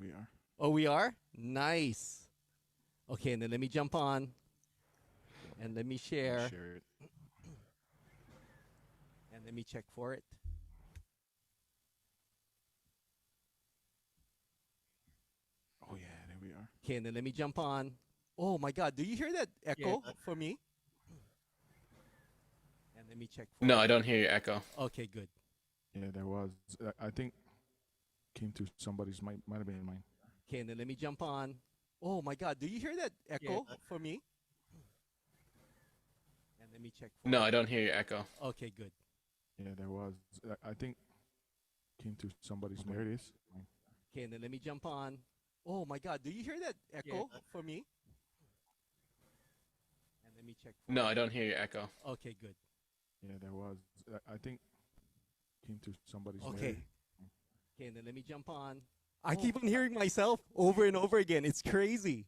we are. Oh, we are? Nice. Okay, and then let me jump on and let me Let me share share it. and let me check for it. Oh yeah, there we are. Okay, and then let me jump on. Oh my God, do you hear that echo for me? And let me check for No, it. I don't hear your echo. Okay, good. Yeah, there was. I think came to somebody's. Might have been mine. Okay, and then let me jump on. Oh my God, do you hear that echo for me? And let me check for No, it. I don't hear your echo. Okay, good. Yeah, there was. I think came to somebody's. There it is. Mine. Okay, and then let me jump on. Oh my God, do you hear that echo for me? And let me check for No, it. I don't hear your echo. Okay, good. Yeah, there was. I think came to somebody's. There it Okay. is. Okay, and then let me jump on. I keep on hearing myself over and over again. It's crazy.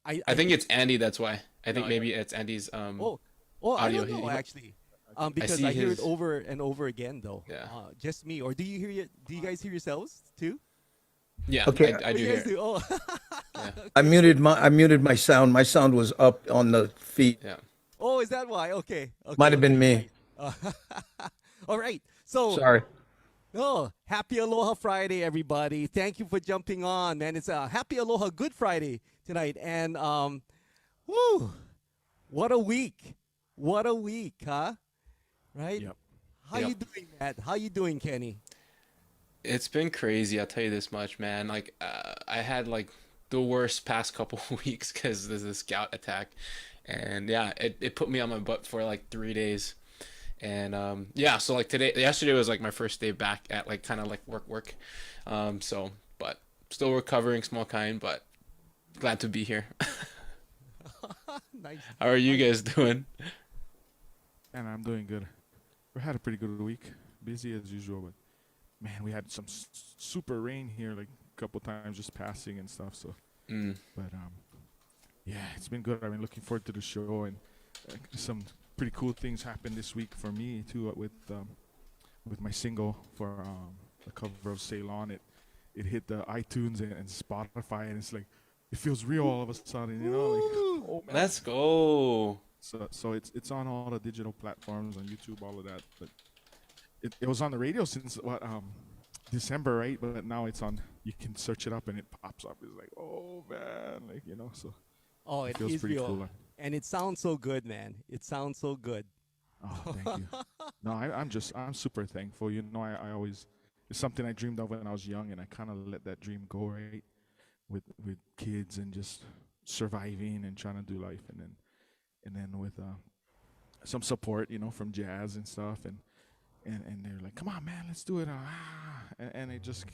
I think it's Andy. That's why. I think No, maybe it's Andy's oh, oh, I audio. don't know actually. I Because see I hear it his. over and over again though. Yeah. Just me, or do you hear it? Do you guys hear yourselves too? Yeah, Okay, I Oh, do you hear guys it. do. Oh, Yeah. I muted my sound. My sound was up on the feed. Yeah. oh, is that why? Okay, okay, Might have been okay. me. Uh, all right. So, Sorry. oh, happy Aloha Friday, everybody! Thank you for jumping on, man. It's a happy Aloha Good Friday tonight, and whoo, what a week! What a week, huh? Right? Yep. How Yep. you doing, Matt? How you doing, Kenny? It's been crazy. I'll tell you this much, man. Like, I had like the worst past couple weeks because there's this gout attack, and yeah, it put me on my butt for like 3 days. And yeah, so like yesterday was like my first day back at like kind of like work. So, but still recovering, small kind, but glad to be here. Nice. How are you guys doing? And I'm doing good. We had a pretty good week. Busy as usual, but man, we had some super rain here, like a couple times just passing and stuff. So, Mm. but yeah, it's been good. I've been looking forward to the show, and some pretty cool things happened this week for me too with my single for the cover of Ceylon. It hit the iTunes and Spotify, and it's like it feels real all of a sudden, you know, like oh man. Let's go. So it's on all the digital platforms on YouTube, all of that. But it was on the radio since December, right? But now it's on. You can search it up and it pops up. It's like oh man, like you know. So Oh, it it feels is pretty real, cool. and it sounds so good, man. It sounds so good. Oh, thank you. No, I'm super thankful. You know, I always it's something I dreamed of when I was young, and I kind of let that dream go, right? With kids and just surviving and trying to do life, and then with some support, you know, from jazz and stuff, and they're like, come on, man, let's do it, and it just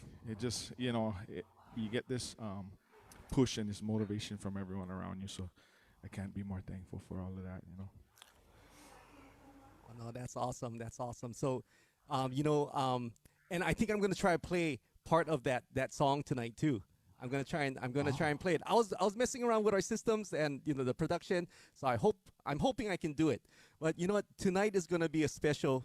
you get this push and this motivation from everyone around you. So I can't be more thankful for all of that, you know. Oh, no, that's awesome. That's awesome. So, and I think I'm gonna try to play part of that song tonight too. I'm gonna try and play it. I was messing around with our systems and the production, so I'm hoping I can do it. But you know what? Tonight is gonna be a special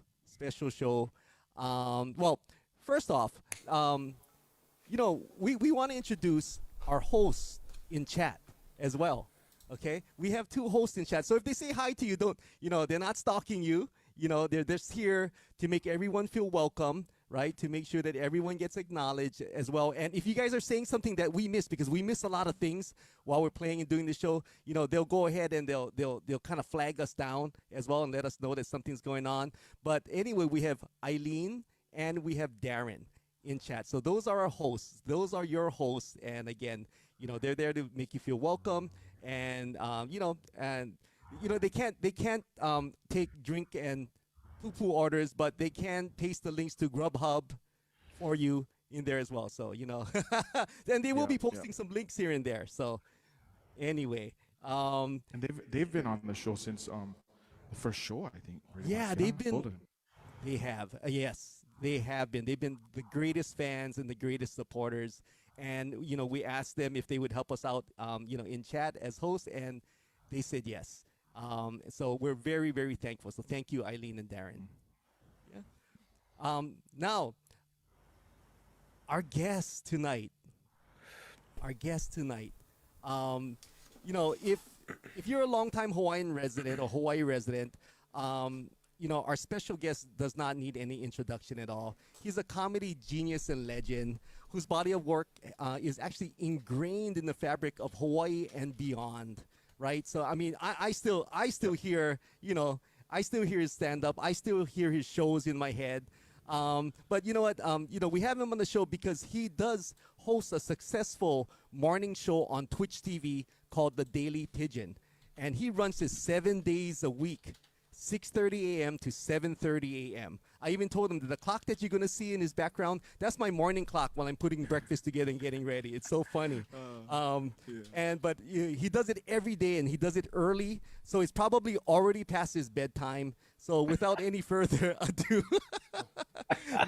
show. Well, first off, we want to introduce our hosts in chat as well. Okay, we have two hosts in chat. So if they say hi to you, don't they're not stalking you. They're just here to make everyone feel welcome, right? To make sure that everyone gets acknowledged as well. And if you guys are saying something that we missed, because we miss a lot of things while we're playing and doing the show, they'll go ahead and they'll kind of flag us down as well and let us know that something's going on. But anyway, we have Eileen and we have Darren in chat. So those are our hosts. Those are your hosts. And again, they're there to make you feel welcome. And they can't take drink and poo-poo orders, but they can paste the links to Grubhub for you in there as well. So and they will Yeah, be yeah. posting some links here and there. So anyway, And they've been on the show since the first show, I think. Pretty yeah, much, they've both been. of them. They have. Yes, they have been. They've been the greatest fans and the greatest supporters. And, we asked them if they would help us out, in chat as hosts, and they said yes. So we're very, very thankful. So thank you, Eileen and Darren. Yeah. Now, our guest tonight, our guest tonight. You know, if you're a longtime Hawaiian resident or Hawaii resident, you know, our special guest does not need any introduction at all. He's a comedy genius and legend whose body of work is actually ingrained in the fabric of Hawaii and beyond, right? So, I mean, I still hear, you know, I still hear his stand-up. I still hear his shows in my head. But you know what? You know, we have him on the show because he does host a successful morning show on Twitch TV called The Daily Pigeon. And he runs it 7 days a week, 6:30 a.m. to 7:30 a.m. I even told him that the clock that you're going to see in his background, that's my morning clock while I'm putting breakfast together and getting ready. It's so funny. But he does it every day, and he does it early. So it's probably already past his bedtime. So without any further ado,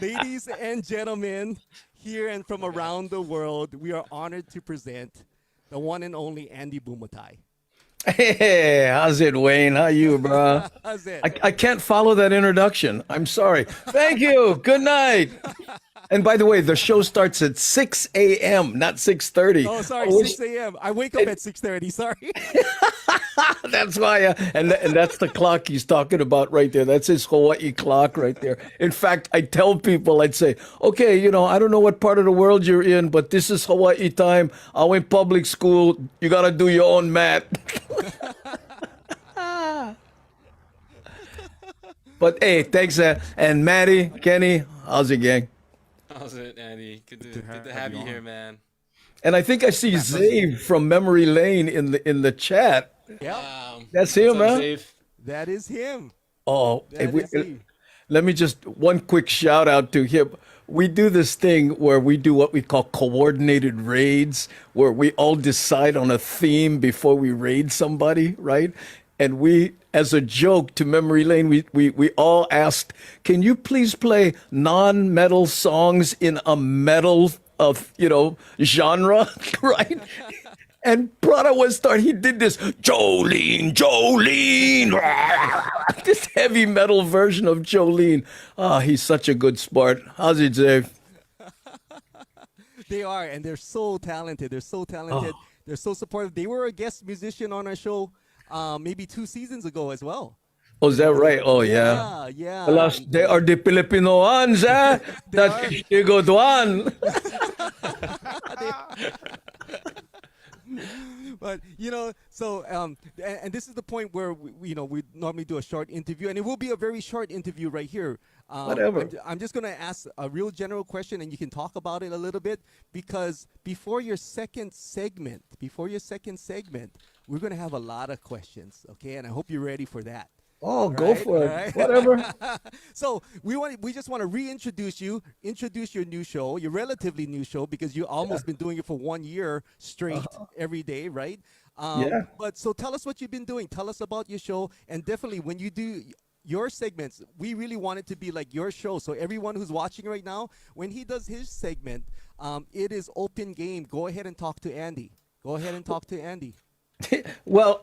ladies and gentlemen, here and from around the world, we are honored to present the one and only Andy Bumatai. Hey, how's it, Wayne? How you, bro? How's it? I can't follow that introduction. I'm sorry. Thank you. Good night. And by the way, the show starts at 6 a.m., not 6:30. Oh, sorry, 6 a.m. I wake up at 6:30. Sorry. That's why, and that's the clock he's talking about right there. That's his Hawaii clock right there. In fact, I tell people, I'd say, okay, you know, I don't know what part of the world you're in, but this is Hawaii time. I went public school. You got to do your own math. But hey, thanks. And Maddie, Kenny, how's it, gang? How's it, Andy? Good to have you here, man. And I think I see Zave from Memory Lane in the chat. Yeah, That's him, What's up, man. Zave? that is him. Oh, That is him. let me just one quick shout out to him. We do this thing where we do what we call coordinated raids, where we all decide on a theme before we raid somebody, right? And we, as a joke to Memory Lane, we all asked, can you please play non-metal songs in a metal of, you know, genre, right? And Prada was he did this Jolene, this heavy metal version of Jolene. Ah, he's such a good sport. How's it, Dave? They are, and they're so talented. They're so talented. They're so supportive. They were a guest musician on our show maybe 2 seasons ago as well. Oh, is that right? Oh, yeah. Yeah. Alas, they are the Filipinoans, eh? That Igo Duan. But you know, so and this is the point where we normally do a short interview, and it will be a very short interview right here. Whatever. I'm just gonna ask a real general question, and you can talk about it a little bit, because before your second segment, we're gonna have a lot of questions, okay? And I hope you're ready for that. Oh, go Right, for it. right. Whatever. So we just want to reintroduce you, introduce your new show, your relatively new show, because you've almost been doing it for 1 year straight every day, right? Yeah. But so tell us what you've been doing. Tell us about your show, and definitely when you do your segments, we really want it to be like your show. So everyone who's watching right now, when he does his segment, it is open game. Go ahead and talk to Andy. Well,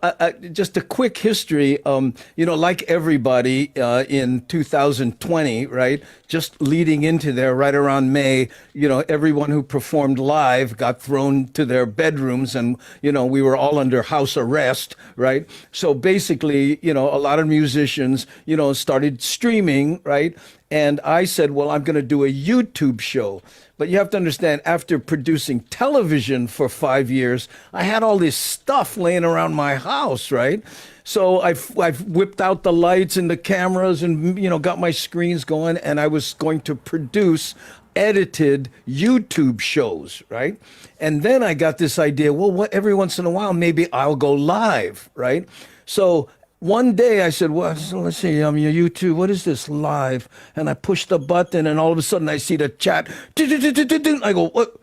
just a quick history. You know, like everybody in 2020, right? Just leading into there, right around May, you know, everyone who performed live got thrown to their bedrooms, and you know, we were all under house arrest, right? So basically, you know, a lot of musicians, you know, started streaming, right? And I said, well, I'm going to do a YouTube show. But you have to understand, after producing television for 5 years, I had all this stuff laying around my house, right? So I've whipped out the lights and the cameras and, you know, got my screens going, and I was going to produce edited YouTube shows, right? And then I got this idea, well, what, every once in a while, maybe I'll go live, right? So one day I said, well, so let's see, your YouTube, what is this, live? And I pushed the button, and all of a sudden I see the chat. I go, what?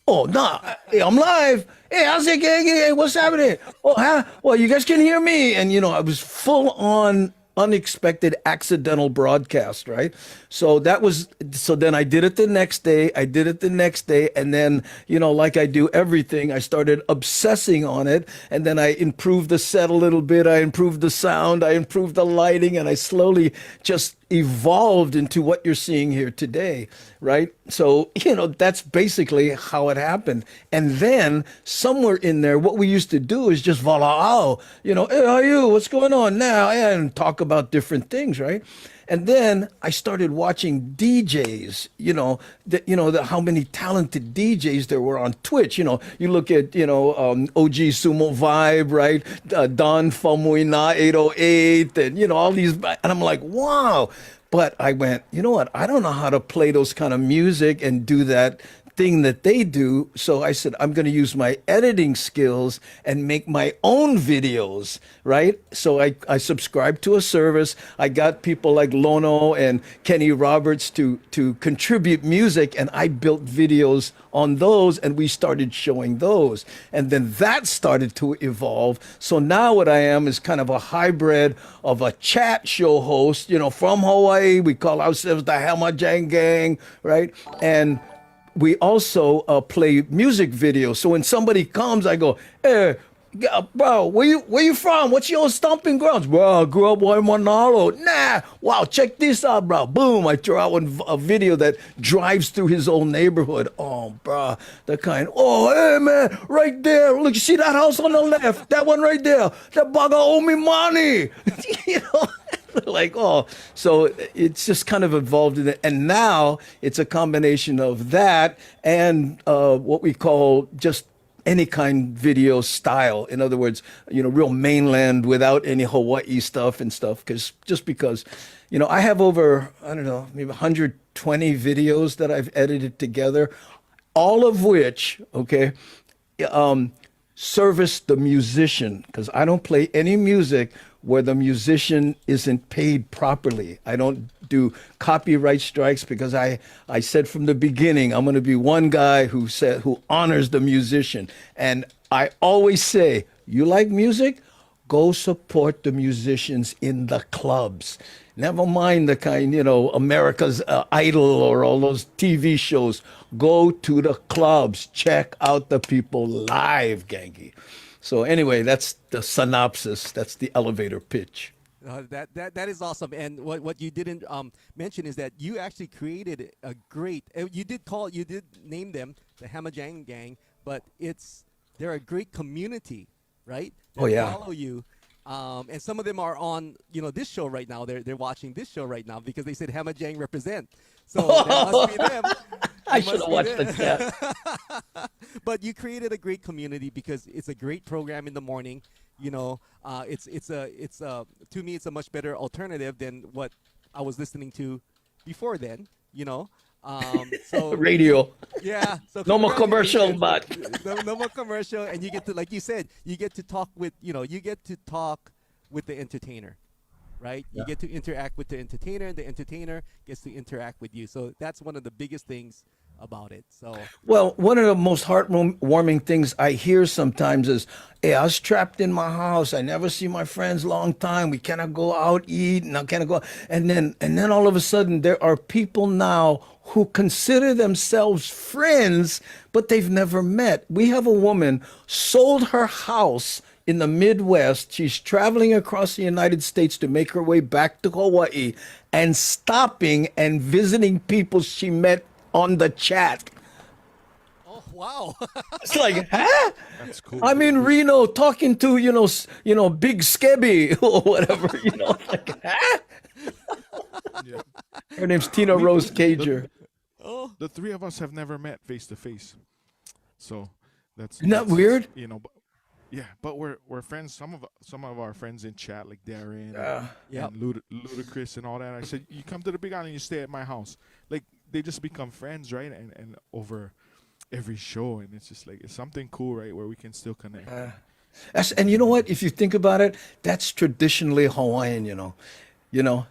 Oh, nah, hey, I'm live. Hey, how's it going? Hey, what's happening? Oh, huh? Well, you guys can hear me. And, you know, I was full on unexpected accidental broadcast, right? So then I did it the next day. And then, you know, like I do everything, I started obsessing on it. And then I improved the set a little bit. I improved the sound. I improved the lighting. And I slowly just evolved into what you're seeing here today, right? So, that's basically how it happened. And then somewhere in there, what we used to do is just voila, hey, how are you? What's going on now? And talk about different things, right? And then I started watching DJs, how many talented DJs there were on Twitch. You look at, OG Sumo Vibe, right? Don Famuina 808, and, all these. And I'm like, wow. But I went, you know what? I don't know how to play those kind of music and do that thing that they do. So I said, I'm going to use my editing skills and make my own videos, right? So I subscribed to a service. I got people like Lono and Kenny Roberts to contribute music, and I built videos on those, and we started showing those. And then that started to evolve. So now what I am is kind of a hybrid of a chat show host, from Hawaii. We call ourselves the Hamajang Gang, right? And we also play music videos. So when somebody comes, I go, hey, bro, where you from? What's your stomping grounds? Bro, I grew up in Manalo. Nah, wow, check this out, bro. Boom, I throw out a video that drives through his old neighborhood. Oh, bro, the kind, oh, hey, man, right there. Look, you see that house on the left? That one right there. That bugger owe me money. Like, oh, so it's just kind of evolved in it. And now it's a combination of that and what we call just any kind video style. In other words, real mainland without any Hawaii stuff and stuff. Because, I have over, I don't know, maybe 120 videos that I've edited together, all of which, okay, service the musician, because I don't play any music where the musician isn't paid properly. I don't do copyright strikes because I said from the beginning, I'm going to be one guy who honors the musician. And I always say, you like music? Go support the musicians in the clubs. Never mind the kind, America's Idol or all those TV shows. Go to the clubs. Check out the people live, Gangi. So anyway, that's the synopsis. That's the elevator pitch. That is awesome. And what you didn't mention is that you actually created a great. You did name them the Hamajang Gang, but they're a great community, right? Oh yeah. Follow you. And some of them are on, this show right now. They're watching this show right now because they said Hamajang represent. So that must be them. I should have watched the chat. But you created a great community because it's a great program in the morning. To me it's a much better alternative than what I was listening to before then. So radio. Yeah. So no more commercial, but no more commercial, and you get to, like you said, you get to talk with the entertainer. Right? Yeah. You get to interact with the entertainer, and the entertainer gets to interact with you. So that's one of the biggest things about it. So, well, one of the most heartwarming things I hear sometimes is, hey, I was trapped in my house. I never see my friends long time. We cannot go out eat, and I cannot go. And then all of a sudden there are people now who consider themselves friends, but they've never met. We have a woman sold her house in the Midwest. She's traveling across the United States to make her way back to Hawaii and stopping and visiting people she met on the chat. Oh, wow. It's like, huh? That's cool. I'm in Reno talking to, Big Skebby or whatever, like, huh? Yeah. Her name's Tina Rose Cager. The three of us have never met face to face. So that's Isn't that weird? Yeah, but we're friends. Some of our friends in chat, like Darren and Ludacris and all that. I said, you come to the Big Island, you stay at my house. Like, they just become friends, right? And over every show, and it's just like, it's something cool, right, where we can still connect. And you know what? If you think about it, that's traditionally Hawaiian,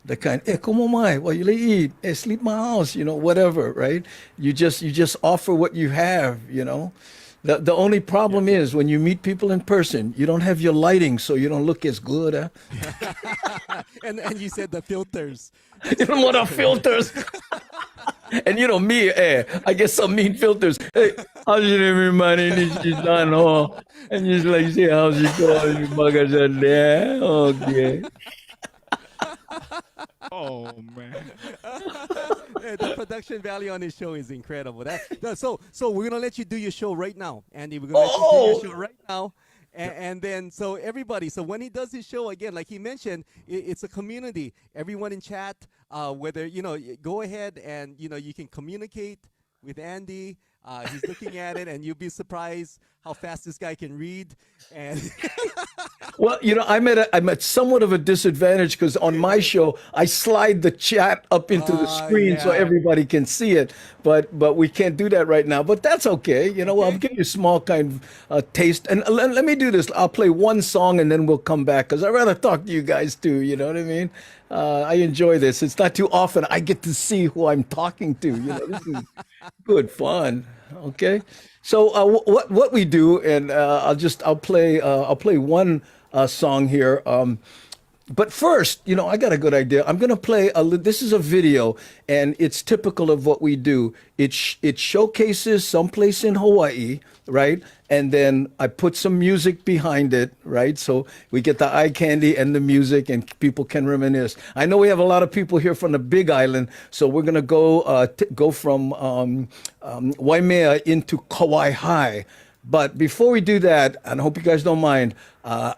the kind, hey, como mai? Well, you eat, hey, sleep my house, whatever, right? You just offer what you have, The only problem is when you meet people in person, you don't have your lighting, so you don't look as good. Huh? and you said the filters. You don't want our filters. And me, I get some mean filters. Hey, how's your everybody? This is done, and just like, say, how's it going? You buggers are there. Okay. Oh, Oh man. The production value on his show is incredible. So we're gonna let you do your show right now, Andy. We're gonna let you do your show right now. And then, so everybody, so when he does his show again, like he mentioned, it's a community. Everyone in chat, whether, go ahead and, you can communicate with Andy. He's looking at it, and you'll be surprised how fast this guy can read. And Well, I'm at somewhat of a disadvantage because on my show I slide the chat up into the screen so yeah. everybody can see it, but we can't do that right now. But that's okay. I'll give you a small kind of taste. And let me do this. I'll play one song and then we'll come back because I'd rather talk to you guys too. You know what I mean? I enjoy this. It's not too often I get to see who I'm talking to. This is good fun. Okay. So what we do, and I'll play one song here. But first, I got a good idea. I'm going to play this is a video, and it's typical of what we do. It showcases someplace in Hawaii, right? And then I put some music behind it, right? So we get the eye candy and the music, and people can reminisce. I know we have a lot of people here from the Big Island, so we're going to go from Waimea into Kauai High. But before we do that, and I hope you guys don't mind, I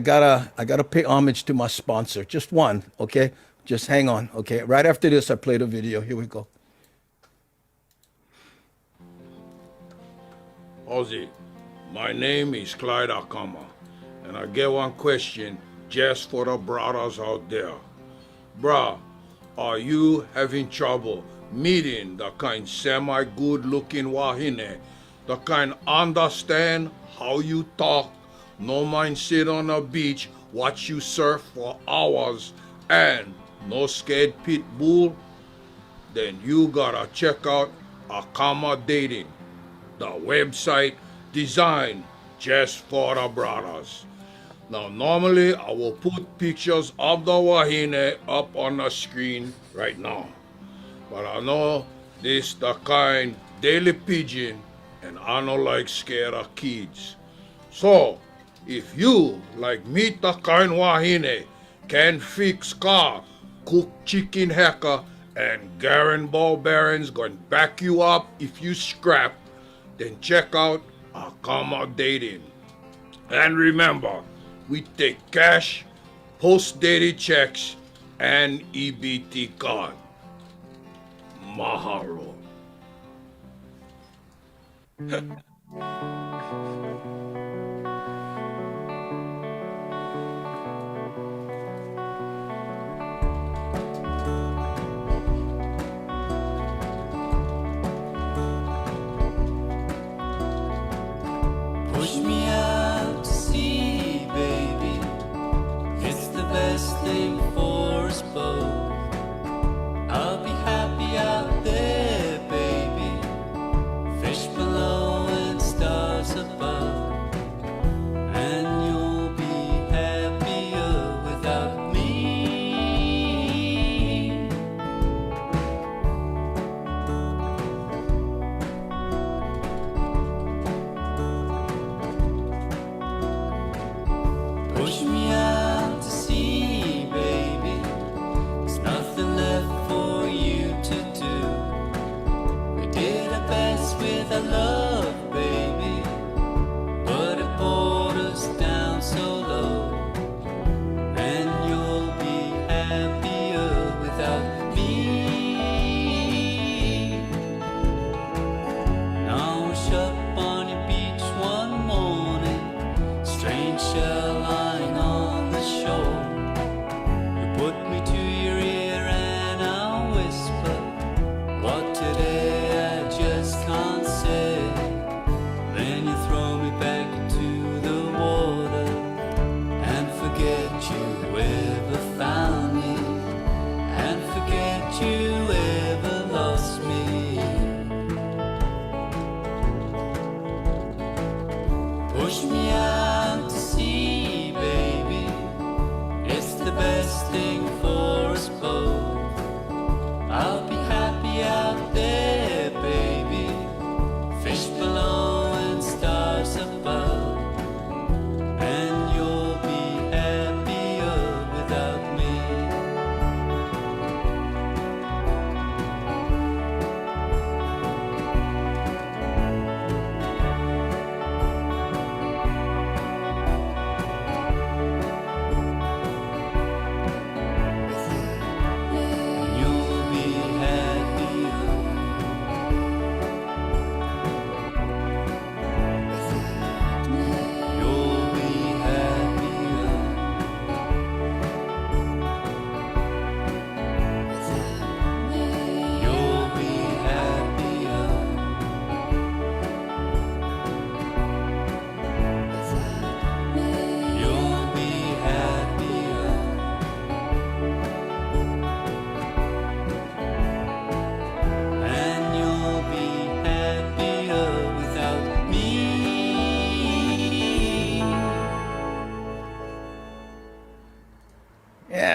gotta pay homage to my sponsor. Just one, okay? Just hang on, okay? Right after this, I play the video. Here we go. Ozzy, my name is Clyde Akama, and I get one question just for the brothers out there. Bruh, are you having trouble meeting the kind semi-good looking wahine, the kind understand how you talk, no mind sit on a beach, watch you surf for hours, and no scared pit bull? Then you gotta check out Akama Dating, the website designed just for the brothers. Now normally I will put pictures of the wahine up on the screen right now, but I know this the kind daily pigeon, and I don't like scared of kids. So, if you, like meet the kind wahine, can fix car, cook chicken heka, and Garen ball bearings going back you up if you scrap, then check out Akama Dating. And remember, we take cash, post-dated checks, and EBT card. Mahalo. Push me out to sea, baby. It's the best thing for us both. I'll be happy out there, baby. Fish below and stars above. And you'll be happier without me. Push me out to sea, baby. There's nothing left for you to do. We did our best with our love, baby, but it brought us down so low. And you'll be happier without me. Now wash up on your beach one morning, strange shell lying on the shore. You put me to your ear and I'll whisper, what today I just can't say. Then you throw me back into the water and forget you ever found me, and forget you ever lost me. Push me out to sea, baby. It's the best thing for us both. I'll be happy out there, baby. Fish below and stars above. And you'll be happier without me.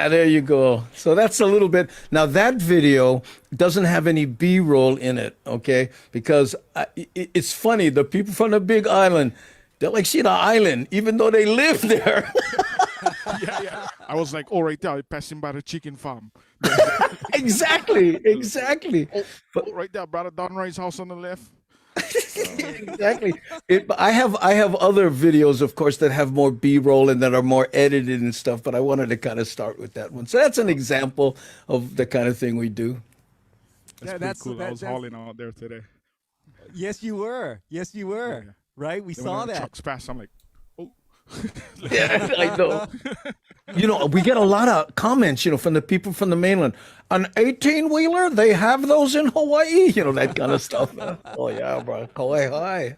there you go. So that's a little bit. Now that video doesn't have any B-roll in it, okay? Because it's funny. The people from the Big Island, they're like, see the island, even though they live there. Yeah. I was like, oh, right there, passing by the chicken farm. Exactly. Oh, right there, brother Don Ray's house on the left. Exactly. I have other videos, of course, that have more B-roll and that are more edited and stuff, but I wanted to kind of start with that one. So that's an example of the kind of thing we do. That's pretty cool. I was hauling out there today. Yes, you were. Yeah. Right? We Then saw when the that. trucks pass, I'm like, oh. Yeah, I know. We get a lot of comments, from the people from the mainland. An 18-wheeler, they have those in Hawaii, that kind of stuff. Oh, yeah, bro. Kauai high.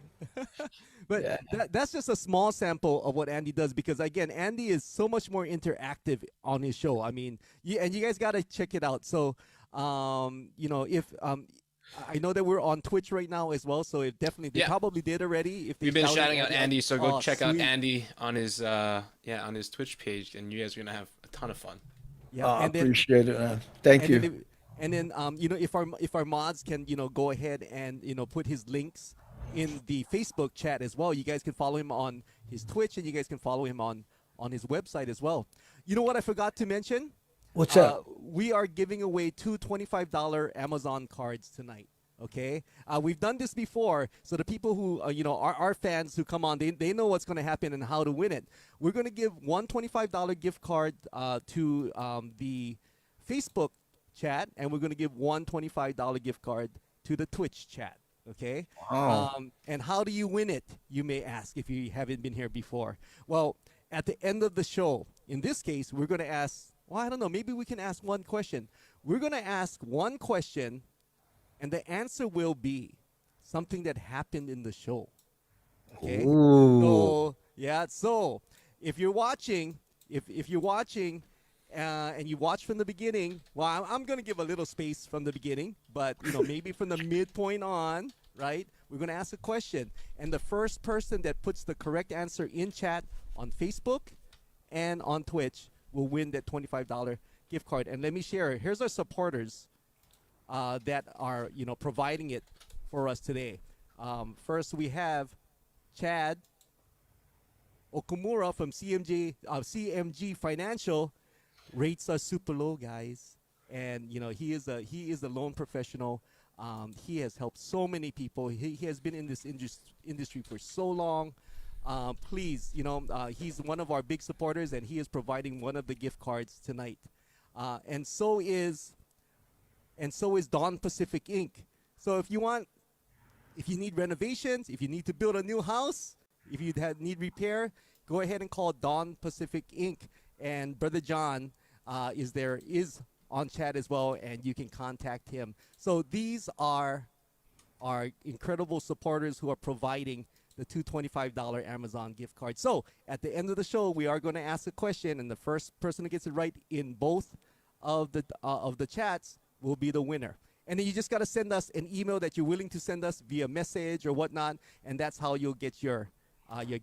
But that's just a small sample of what Andy does because, again, Andy is so much more interactive on his show. I mean, and you guys got to check it out. So, if I know that we're on Twitch right now as well, so it definitely they probably did already. If We've been shouting out Andy, so go check out sweet. Andy on his on his Twitch page, and you guys are gonna have a ton of fun. Yeah, I and then, appreciate it, man. Thank you. And then, if our mods can, go ahead and put his links in the Facebook chat as well. You guys can follow him on his Twitch, and you guys can follow him on his website as well. You know what I forgot to mention? What's that? We are giving away two $25 Amazon cards tonight. Okay, we've done this before, so the people who are our fans who come on, they know what's going to happen and how to win it. We're going to give one $25 gift card to the Facebook chat, and we're going to give one $25 gift card to the Twitch chat. Okay. Wow. And how do you win it? You may ask if you haven't been here before. Well, at the end of the show, in this case, we're going to ask. Well, I don't know. Maybe we can ask one question. We're going to ask one question, and the answer will be something that happened in the show. Okay. Ooh. So if you're watching, if you're watching, and you watch from the beginning, well, I'm going to give a little space from the beginning, but maybe from the midpoint on, right? We're going to ask a question, and the first person that puts the correct answer in chat on Facebook and on Twitch will win that $25 gift card. And let me share. Here's our supporters that are providing it for us today. First, we have Chad Okumura from CMG Financial. Rates are super low, guys, and he is a loan professional. He has helped so many people. He has been in this industry for so long. Please, he's one of our big supporters, and he is providing one of the gift cards tonight. And so is Dawn Pacific Inc. So if you need renovations, if you need to build a new house, if you need repair, go ahead and call Dawn Pacific Inc. And Brother John is on chat as well, and you can contact him. So these are our incredible supporters who are providing the two $25 Amazon gift cards. So at the end of the show, we are going to ask a question, and the first person who gets it right in both of the chats will be the winner. And then you just got to send us an email that you're willing to send us via message or whatnot, and that's how you'll get your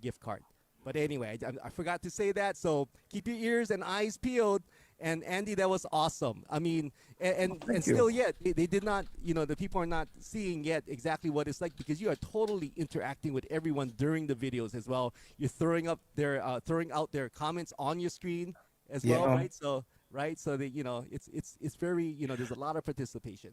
gift card. But anyway, I forgot to say that, so keep your ears and eyes peeled. And Andy, that was awesome. I mean, and still yet, they did not, the people are not seeing yet exactly what it's like because you are totally interacting with everyone during the videos as well. You're throwing out their comments on your screen as well, right? So that, it's very, there's a lot of participation.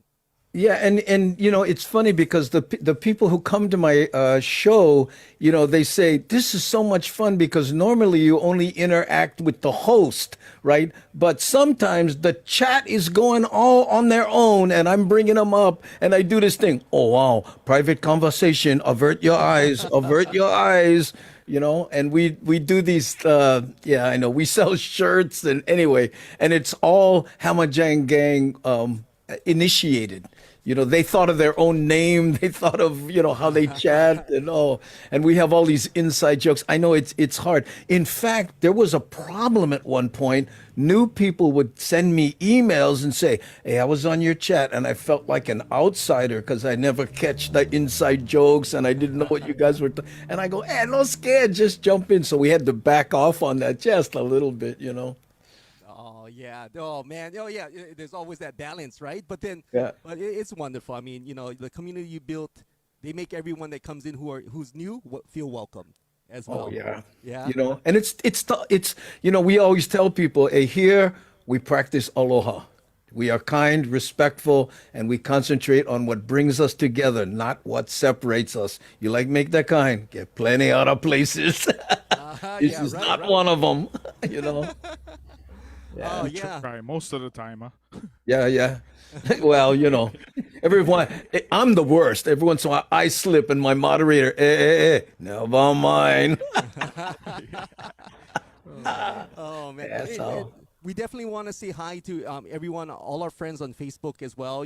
Yeah, and it's funny because the people who come to my show, they say this is so much fun because normally you only interact with the host, right? But sometimes the chat is going all on their own, and I'm bringing them up, and I do this thing. Oh wow, private conversation. Avert your eyes. Avert your eyes. And we do these. I know we sell shirts, and anyway, and it's all Hamajang Gang initiated. They thought of their own name. They thought of, how they chat and we have all these inside jokes. I know it's hard. In fact, there was a problem at one point. New people would send me emails and say, hey, I was on your chat and I felt like an outsider because I never catch the inside jokes and I didn't know what you guys were. And I go, hey, no scared, just jump in. So we had to back off on that just a little bit, Oh yeah. Oh man. Oh yeah. There's always that balance, right? But then, Yeah. but it's wonderful. I mean, the community you built, they make everyone that comes in who's new feel welcome as well. Oh yeah. Yeah. You know, and it's we always tell people, hey, here we practice aloha. We are kind, respectful, and we concentrate on what brings us together, not what separates us. You like make that kind, get plenty other places. This Yeah. is Right. not Right. one of them, you know. Oh We yeah. try most of the time, huh? Yeah, yeah. Well, everyone, I'm the worst. Every once in a while, I slip, and my moderator, never mind. Oh man. That's all. We definitely want to say hi to everyone, all our friends on Facebook as well.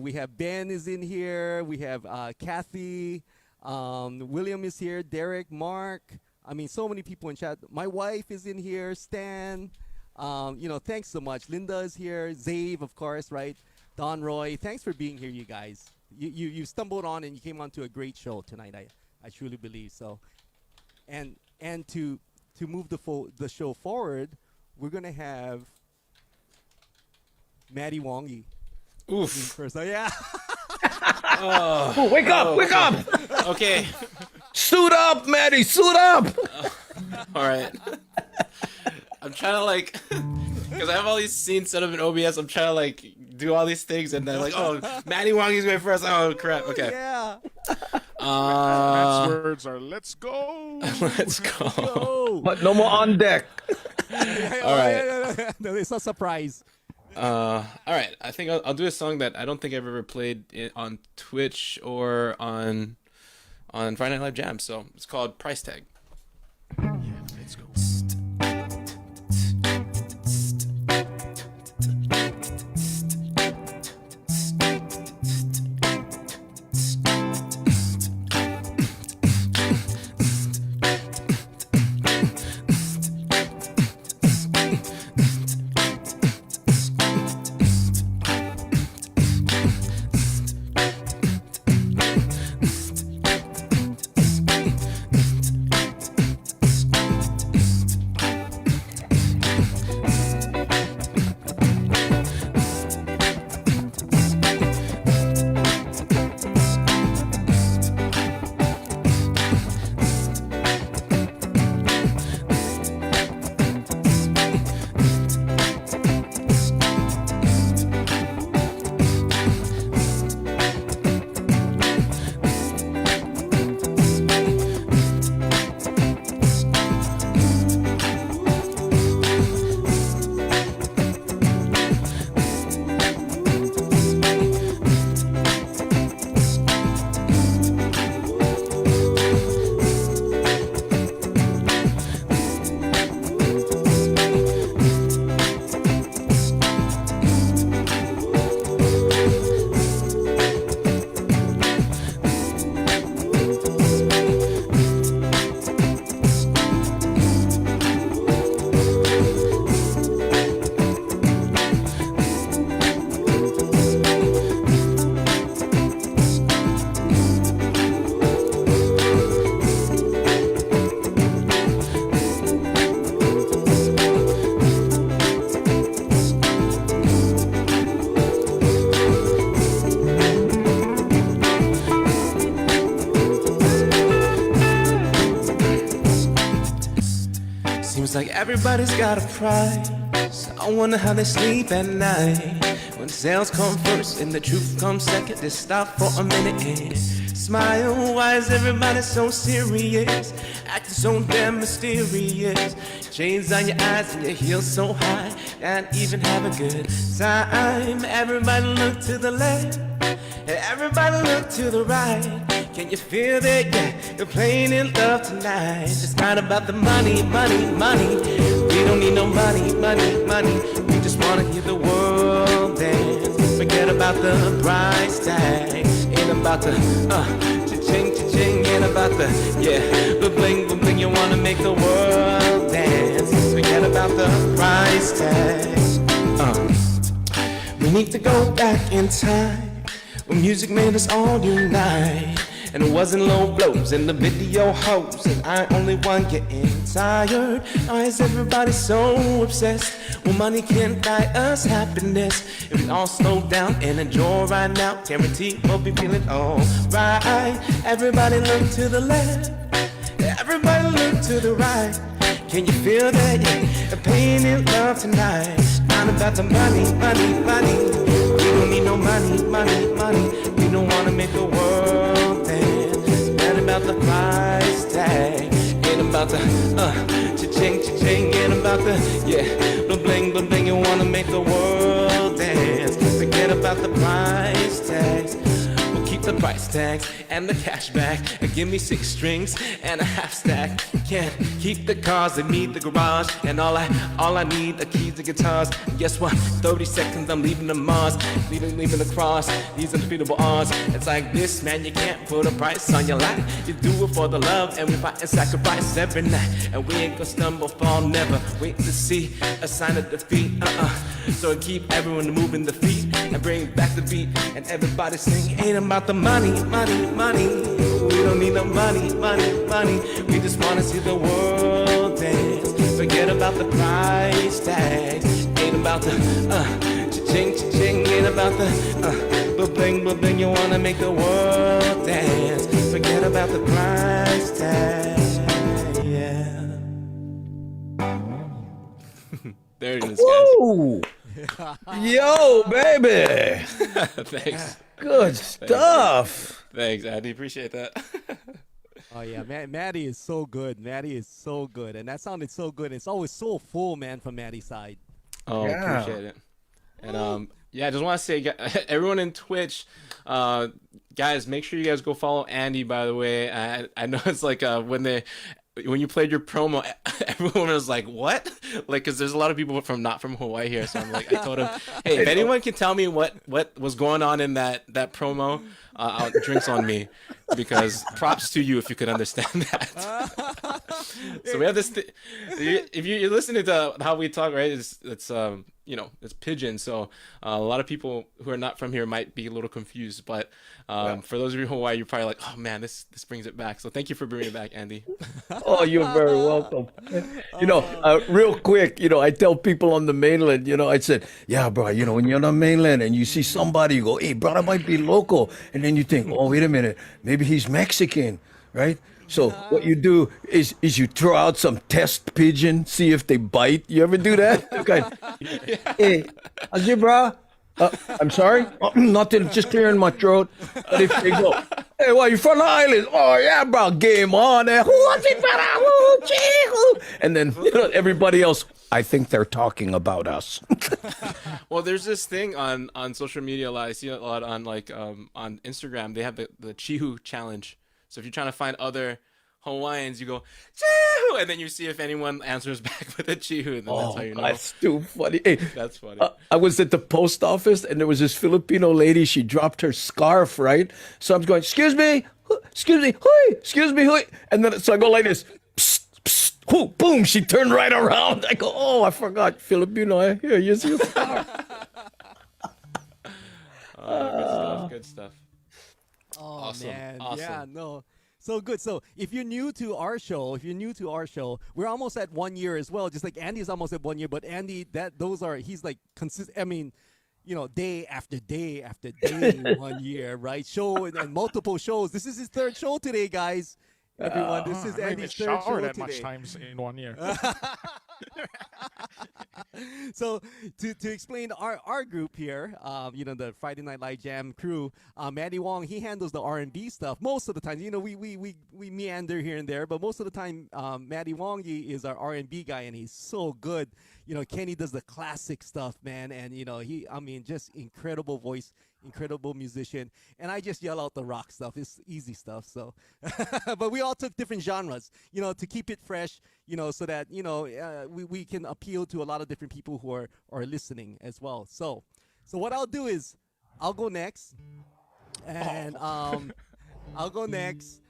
We have Ben is in here. We have Kathy. William is here. Derek, Mark. I mean, so many people in chat. My wife is in here. Stan. Thanks so much. Linda is here. Zave, of course, right? Don Roy. Thanks for being here, you guys. You stumbled on and you came on to a great show tonight. I truly believe so. And to move the show forward, we're gonna have Maddie Wongi Oof. first. Oh yeah. Oh, wake up, wake up. Okay. Suit up, Maddie, suit up. All right. I'm trying to because I have all these scenes set up in OBS. I'm trying to do all these things, and then Maddie Wongi's going first. Oh crap. Okay. Yeah. Matt's words are "Let's go." Let's go. Oh. But no more on deck. All right. No, it's a surprise. All right. I think I'll do a song that I don't think I've ever played on Twitch or on Friday Night Live Jam. So it's called Price Tag. Let's go. like everybody's got a price. I wonder how they sleep at night. When sales come first and the truth comes second, they stop for a minute and smile. Why is everybody so serious? Acting so damn mysterious. Chains on your eyes and your heels so high. Can't even have a good time. Everybody look to the left, everybody look to the right. Can you feel that? Yeah, you're playing in love tonight. It's not about the money, money, money. We don't need no money, money, money. We just wanna hear the world dance. Forget about the price tag. Ain't about the cha-ching, cha-ching. Ain't about the bling, bling. You wanna make the world dance. Forget about the price tag. We need to go back in time when music made us all unite. And it wasn't low blows in the video hoes. And I only one getting tired. Why is everybody so obsessed? Well, money can't buy us happiness. If we all slow down and enjoy right now, guarantee we'll be feeling alright. Everybody look to the left, everybody look to the right. Can you feel that? Yeah, the pain in love tonight. Not about the money, money, money. We don't need no money, money, money. We don't wanna make the world dance. It's not about the price tag. Ain't about the cha-ching, cha-ching. Ain't about the bling, bling, bling. You wanna make the world dance. Forget about the price tags. Keep the price tags and the cash back and give me 6 strings and a half stack. Can't keep the cars and meet the garage, and all I need are keys to guitars. And guess what? 30 seconds I'm leaving the Mars, leaving the cross. These undefeatable odds. It's like this, man. You can't put a price on your life. You do it for the love, and we fight and sacrifice every night. And we ain't gonna stumble, fall, never wait to see a sign of defeat. So keep everyone moving the feet and bring back the beat, and everybody sing. Ain't about the money, money, money. We don't need no money, money, money. We just wanna see the world dance. Forget about the price tags. Ain't about the cha-ching, cha-ching. Ain't about the ba-bling, ba-bling. You wanna make the world dance. Forget about the price tag. Yeah. There it is, guys. Woo! Yo, baby. Thanks. Good stuff. Thanks, Andy. Appreciate that. Oh yeah, Maddie is so good. Maddie is so good, and that sounded so good. It's always so full, man, from Maddie's side. Oh, Yeah. appreciate it. And yeah, I just want to say, everyone in Twitch, guys, make sure you guys go follow Andy. By the way, I know it's like when you played your promo, everyone was like, "What?" Like, because there's a lot of people not from Hawaii here. So I'm like, I told him, "Hey, if anyone can tell me what was going on in that promo, drinks on me." Because props to you if you could understand that. So we have this. If you're listening to how we talk, right? It's it's pidgin. So a lot of people who are not from here might be a little confused. But for those of you in Hawaii, you're probably like, "Oh man, this brings it back." So thank you for bringing it back, Andy. Oh, you're very welcome. Real quick, I tell people on the mainland, I said, yeah, bro, when you're on the mainland and you see somebody, you go, hey, bro, that might be local. And then you think, oh, wait a minute, maybe he's Mexican, right? So what you do is you throw out some test pigeon, see if they bite. You ever do that? Okay. Hey, bro. I'm sorry? Nothing, just clearing my throat. But if they go, hey, well, you from the island? Oh, yeah, bro, game on. And then everybody else, I think they're talking about us. Well, there's this thing on social media a lot. I see it a lot on on Instagram. They have the Chihu challenge. So if you're trying to find other Hawaiians, you go, Chihu! And then you see if anyone answers back with a Chihu. Then that's how you know. That's too funny. Hey, That's funny. I was at the post office and there was this Filipino lady. She dropped her scarf, right? So I'm going, excuse me, hui, hui. And then so I go like this, psst, psst, whoo, boom. She turned right around. I go, oh, I forgot Filipino. Here, here's your scarf. Good stuff. Oh Awesome, man, awesome. yeah, no, so good. So if you're new to our show, we're almost at 1 year as well. Just like Andy's almost at 1 year, but Andy, he's like consistent. I mean, day after day after day, 1 year, right? Show and multiple shows. This is his 3rd show today, guys. Everyone, this is I haven't Andy's even 3rd show showered that today. much times in 1 year. So to explain our group here, the Friday Night Live Jam crew, Maddie Wong, he handles the R&B stuff most of the time. We meander here and there, but most of the time, Maddie Wong is our R&B guy, and he's so good. Kenny does the classic stuff, man, and just incredible voice, incredible musician, and I just yell out the rock stuff. It's easy stuff. So, but we all took different genres, to keep it fresh, so that we can appeal to a lot of different people who are listening as well. So what I'll do is I'll go next, and I'll go next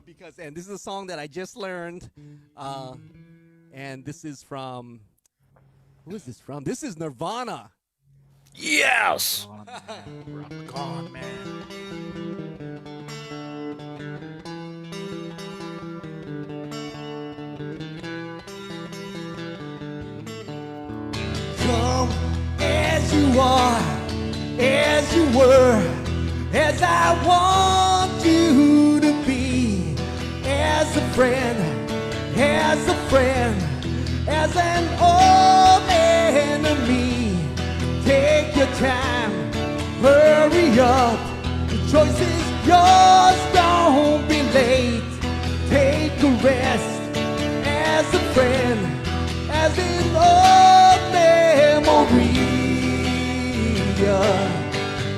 because this is a song that I just learned, and this is from. Who is this from? This is Nirvana. Yes. Rock on, man. Come as you are, as you were, as I want you to be, as a friend, as a friend, as an old enemy. Take your time, hurry up. The choice is yours, don't be late. Take a rest, as a friend, as in old memory.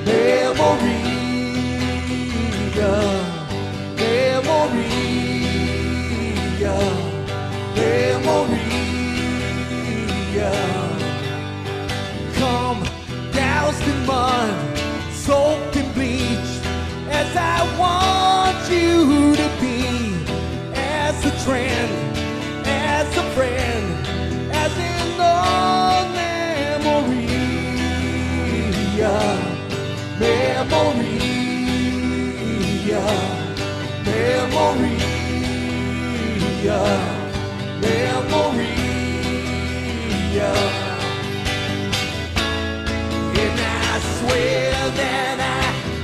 Memory, memory, memory. Come doused in mud, soaked in bleach, as I want you to be, as a trend, as a friend, as in old memory. Memory, memory, memory. And I swear that I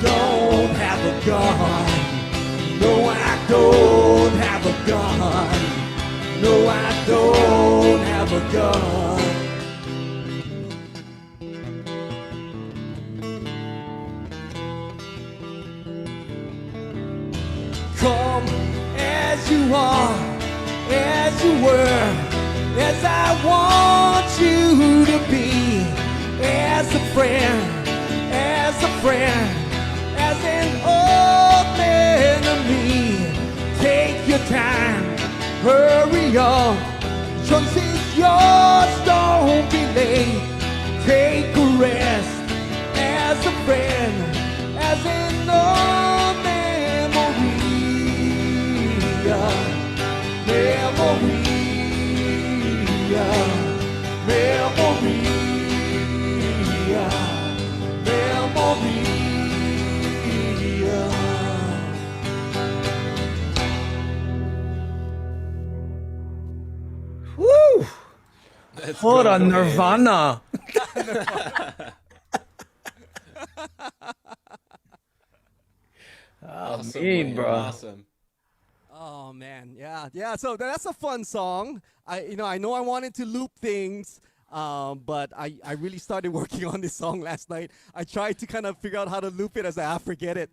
don't have a gun. No, I don't have a gun. No, I don't have a gun. Come as you are, as you were, as I want you to be, as a friend, as an old enemy. Take your time, hurry up. Choice is yours, don't be late. Take a rest, as a friend, as an old memory. Memory, memory, memory. Woo! Let's What go, a man. nirvana. Awesome, mean, Wayne, bro. Awesome. Oh man, yeah. So that's a fun song. I know I wanted to loop things, but I really started working on this song last night. I tried to kind of figure out how to loop it as I forget it.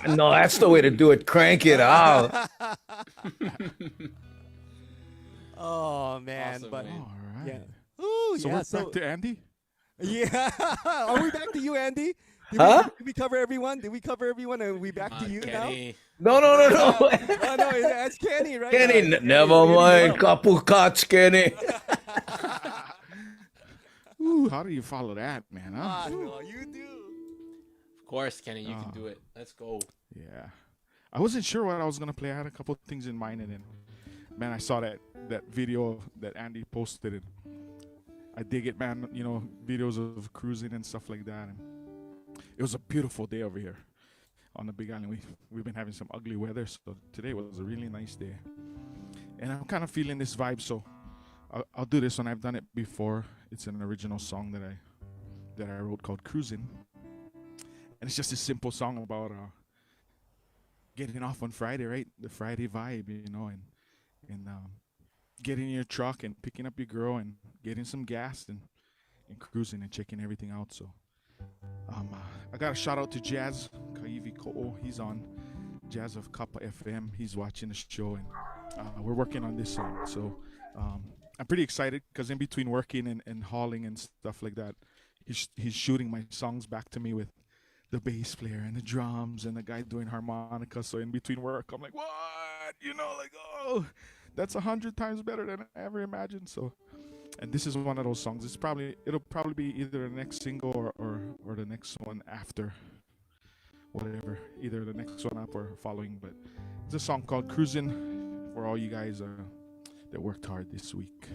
No, that's the way to do it. Crank it out. Oh man, Awesome, but Wayne. All right. yeah. Ooh, So yeah. we're back to Andy. Yeah. Are we back to you, Andy? Huh? Did we cover everyone? Did we cover everyone? And we back Come to on, you Kenny. No. now? Oh no, it's Kenny, right? Kenny, never mind. Couple cuts, Kenny. Ooh, how do you follow that, man? Huh? Ah, no, you do. Of course, Kenny, you can do it. Let's go. Yeah. I wasn't sure what I was gonna play. I had a couple of things in mind, and then, man, I saw that video that Andy posted, and I dig it, man. You know, videos of cruising and stuff like that, and it was a beautiful day over here on the Big Island. We've been having some ugly weather, so today was a really nice day, and I'm kind of feeling this vibe. So I'll do this one. I've done it before. It's an original song that I wrote called "Cruising," and it's just a simple song about getting off on Friday, right? The Friday vibe, you know, and getting in your truck and picking up your girl and getting some gas and cruising and checking everything out. So I got a shout out to Jazz Kaivi Ko'o. He's on Jazz of Kappa FM. He's watching the show, and we're working on this song. So I'm pretty excited because in between working and hauling and stuff like that, he's shooting my songs back to me with the bass player and the drums and the guy doing harmonica. So in between work, I'm like, what? You know, like, oh, that's 100 times better than I ever imagined. So, and this is one of those songs. It'll probably be either the next single or the next one after, whatever. Either the next one up or following. But it's a song called "Cruising" for all you guys that worked hard this week.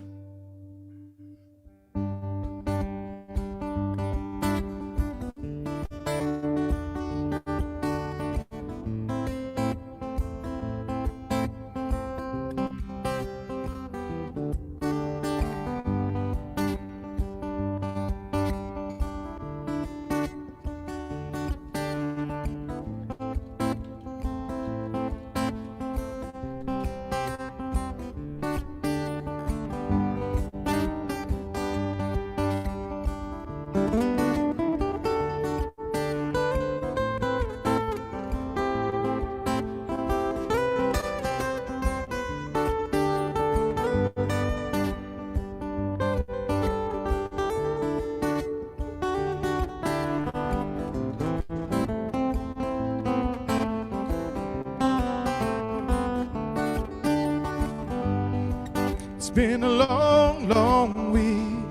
It's been a long, long week.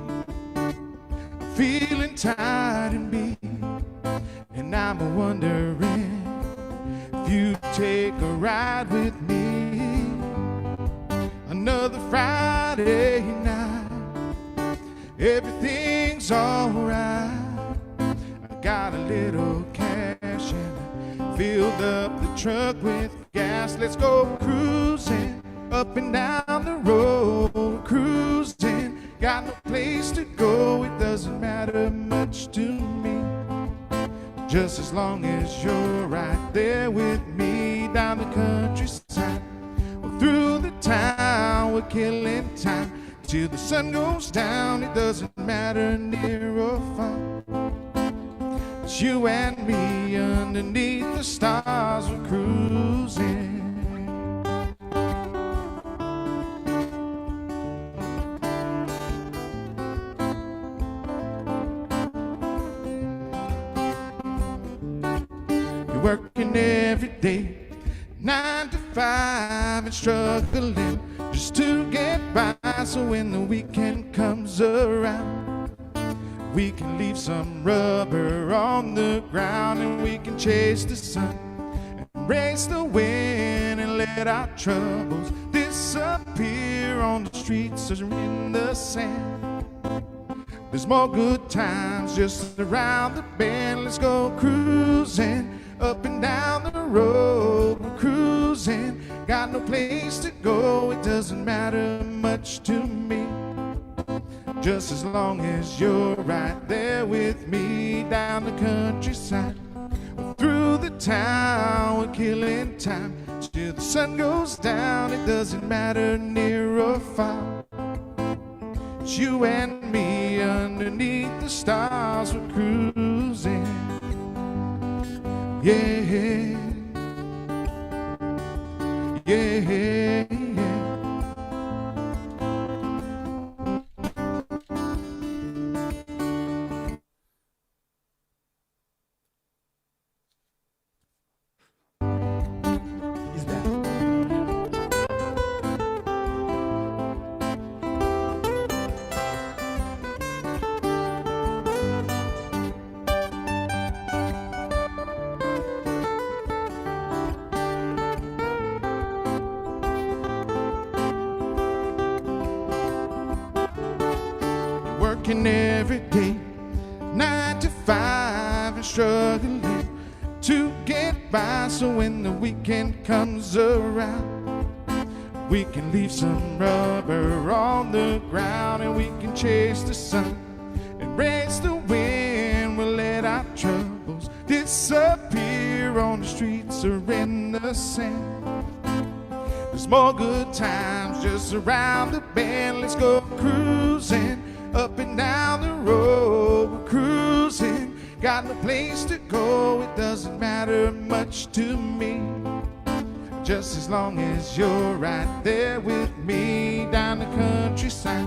I'm feeling tired and beat, and I'm wondering if you take a ride with me. Another Friday night, everything's alright. I got a little cash and filled up the truck with gas. Let's go cruising up and down the road, cruising. Got no place to go, it doesn't matter much to me, just as long as you're right there with me. Down the countryside or through the town, we're killing time till the sun goes down. It doesn't matter near or far, it's you and me underneath the stars, we're cruising. Working every day, 9 to 5, and struggling just to get by. So when the weekend comes around, we can leave some rubber on the ground, and we can chase the sun and race the wind and let our troubles disappear on the streets or in the sand. There's more good times just around the bend. Let's go cruising up and down the road, we're cruising. Got no place to go, it doesn't matter much to me, just as long as you're right there with me. Down the countryside or through the town, we're killing time till the sun goes down. It doesn't matter near or far, it's you and me underneath the stars, we're cruising. Yeah, yeah, yeah. He's back. Working every day, 9 to 5, and struggling to get by. So when the weekend comes around, we can leave some rubber on the ground, and we can chase the sun and race the wind. We'll let our troubles disappear on the streets or in the sand. There's more good times just around the bend. Let's go cruising up and down the road, we're cruising. Got no place to go, it doesn't matter much to me, just as long as you're right there with me. Down the countryside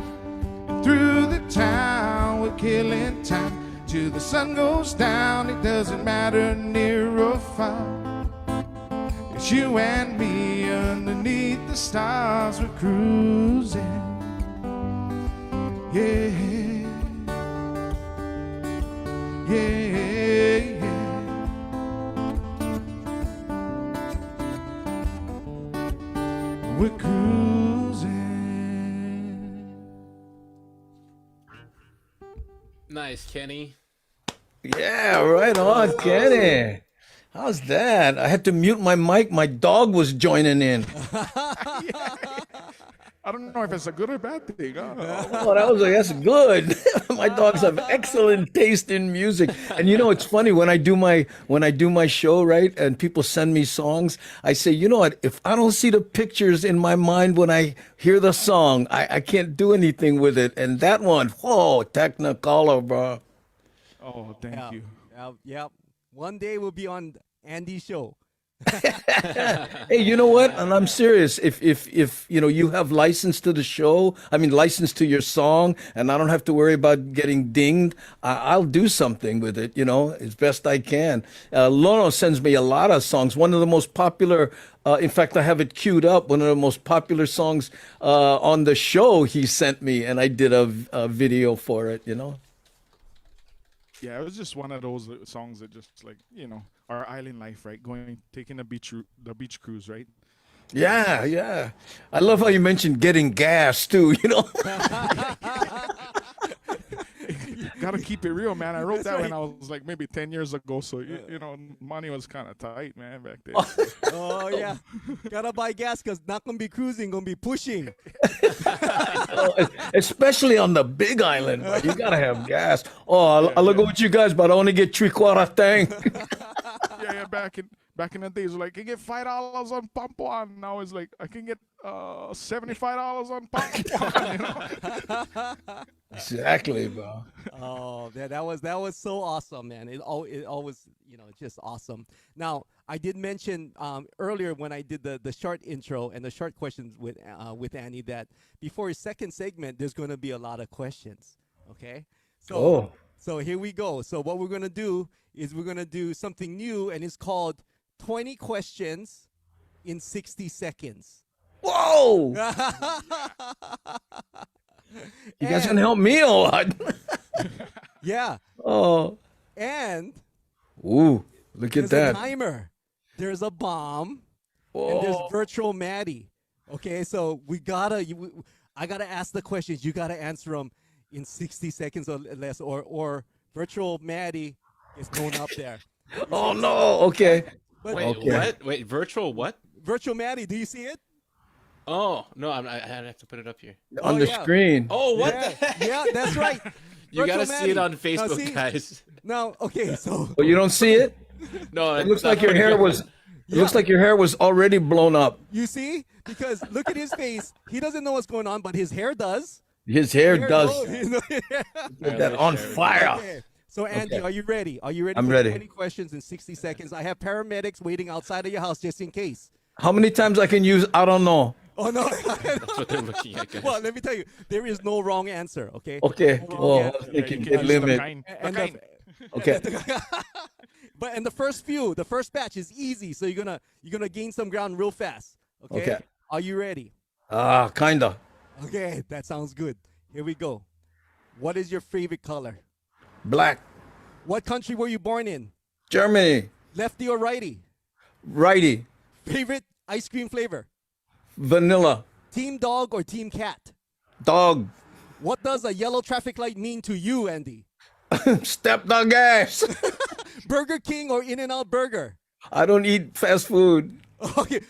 and through the town, we're killing time till the sun goes down. It doesn't matter near or far, it's you and me underneath the stars, we're cruising. Yeah, yeah, yeah. We're cruising. Nice, Kenny. Yeah, right on, Kenny. How's that? I had to mute my mic. My dog was joining in. I don't know if it's a good or bad thing. Oh, that's good. My dogs have excellent taste in music. And you know, it's funny when I do my show, right? And people send me songs, I say, you know what? If I don't see the pictures in my mind when I hear the song, I can't do anything with it. And that one, whoa, Technicolor, bro. Oh, thank you. Yeah. One day we'll be on Andy's show. Hey, you know what? And I'm serious. If you know you have license to the show, I mean license to your song, and I don't have to worry about getting dinged, I'll do something with it. You know, as best I can. Lono sends me a lot of songs. One of the most popular. In fact, I have it queued up. One of the most popular songs on the show he sent me, and I did a video for it. You know. Yeah, it was just one of those songs that just like our island life, right? Taking the beach cruise, right? Yeah, yeah. I love how you mentioned getting gas too. You know. Gotta keep it real, man. I wrote that when I was like maybe 10 years ago, so money was kind of tight, man, back then. Oh yeah, gotta buy gas because not gonna be cruising, gonna be pushing. Especially on the Big Island, man. You gotta have gas. Oh, I look at what you guys, but I only get 3/4 tank. Yeah, back in the days, like, I can get $5 on pump one. Now it's like I can get $75 on pump one. Exactly, bro. Oh, that was so awesome, man. It always, just awesome. Now, I did mention earlier when I did the short intro and the short questions with Andy that before his second segment, there's going to be a lot of questions. Okay, so here we go. So what we're going to do is we're going to do something new, and it's called 20 questions in 60 seconds. Whoa! You guys can help me a lot. Yeah. Oh. And Ooh, look at there's a that. timer. There's a bomb. Whoa. And there's virtual Maddie. Okay, so I gotta ask the questions. You gotta answer them in 60 seconds or less, or virtual Maddie is going up there. Oh no. Okay. But Wait, Okay. what? Wait, virtual what? virtual Maddie, do you see it? Oh no, I have to put it up here. On Oh, the yeah. screen. Oh, what yeah, the heck? yeah, that's right. You gotta Virtual see it Maddie. on Now, Facebook, see? guys. Now, okay, so Oh, you don't see it? No, It looks like your hair was. It looks like your hair was already blown up. you see, because look at his face. He doesn't know what's going on, but his hair does. His hair does. that On fire. Okay. So Andy, Okay. are you ready? Are you ready I'm for ready. 20 questions in 60 seconds? I have paramedics waiting outside of your house just in case. How many times I can use? I don't know. Oh no. That's what they're looking at, guys. Well, let me tell you, there is no wrong answer, okay? Okay. No wrong Oh, I answer. was thinking you get can use the limit. kind. And The kind. Okay. But the first batch is easy, so you're gonna gain some ground real fast. Okay? Okay. Are you ready? Kinda. Okay, that sounds good. Here we go. What is your favorite color? Black. What country were you born in? Germany. Lefty or righty? Righty. Favorite ice cream flavor? Vanilla. Team dog or team cat? Dog. What does a yellow traffic light mean to you, Andy? Step the gas. Burger King or In-N-Out Burger? I don't eat fast food. Okay.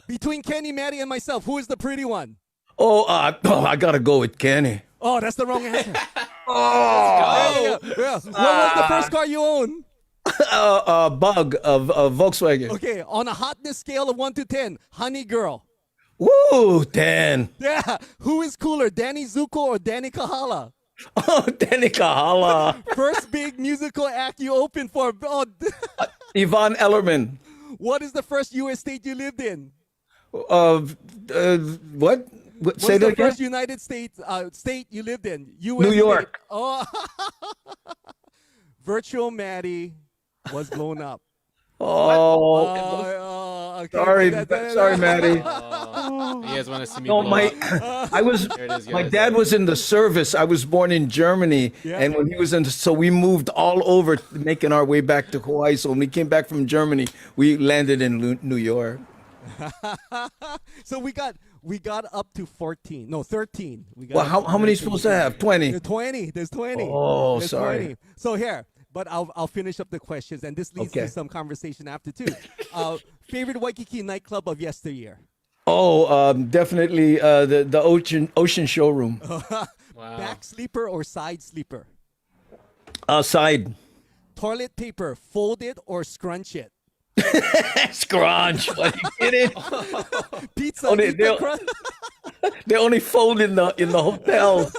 Between Kenny, Maddie, and myself, who is the pretty one? Oh, I gotta go with Kenny. Oh, that's the wrong answer. Oh, Yeah. What was the first car you owned? Bug of Volkswagen. Okay, on a hotness scale of 1 to 10, Honey Girl. Woo, 10. Yeah. Who is cooler, Danny Zuko or Danny Kahala? Oh, Danny Kahala. First big musical act you opened for. Oh, Yvonne Ellerman. what is the first U.S. state you lived in? What? What's Say that the again? first United States state you lived in? US New York. state. Oh. Virtual Maddie was blown up. Oh, Okay. sorry, sorry, Maddie. You guys want to see me? No, blow my, up? I was, There it is, my guys. dad was in the service. I was born in Germany, Yeah. and when he was in, so we moved all over, making our way back to Hawaii. So when we came back from Germany, we landed in New York. So we got up to 14. No, 13. We got Well, up to how many you 13. supposed to have? 20. There's 20. There's 20. Oh, There's sorry. 20. So here, but I'll finish up the questions, and this leads to Okay. some conversation after too. Favorite Waikiki nightclub of yesteryear? Oh, definitely the ocean showroom. Wow. Back sleeper or side sleeper? Side. Toilet paper, fold it or scrunch it? Scrunch. What, are you kidding? Pizza, Oh, eat the crust. They only fold in the hotel.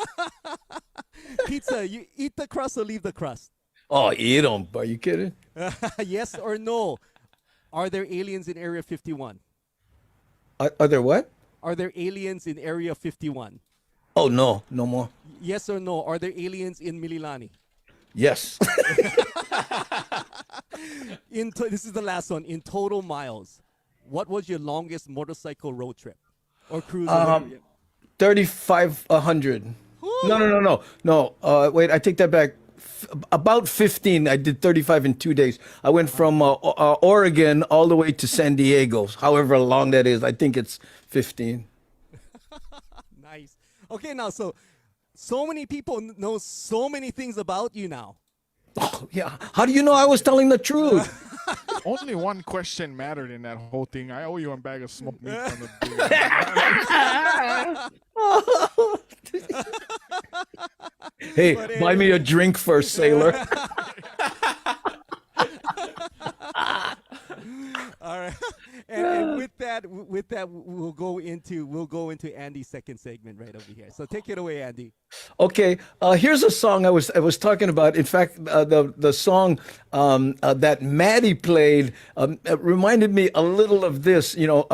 Pizza, you eat the crust or leave the crust? Oh, eat them. Are you kidding? Yes or no? Are there aliens in Area 51? Are there what? Are there aliens in Area 51? Oh, no, no more. Yes or no? Are there aliens in Mililani? Yes. This is the last one. In total miles, what was your longest motorcycle road trip or cruise? Or whatever? 3,500. No. Wait, I take that back. About 15. I did 35 in 2 days. I went from Oregon all the way to San Diego, however long that is. I think it's 15. Nice. Okay, now so many people know so many things about you now. Oh, yeah. How do you know I was telling the truth? Only one question mattered in that whole thing. I owe you a bag of smoked meat from the beginning. Hey, buy me a drink first, sailor. All right. And with that, we'll go into Andy's second segment right over here. So take it away, Andy. Okay, here's a song I was talking about. In fact, the song that Maddie played reminded me a little of this. You know,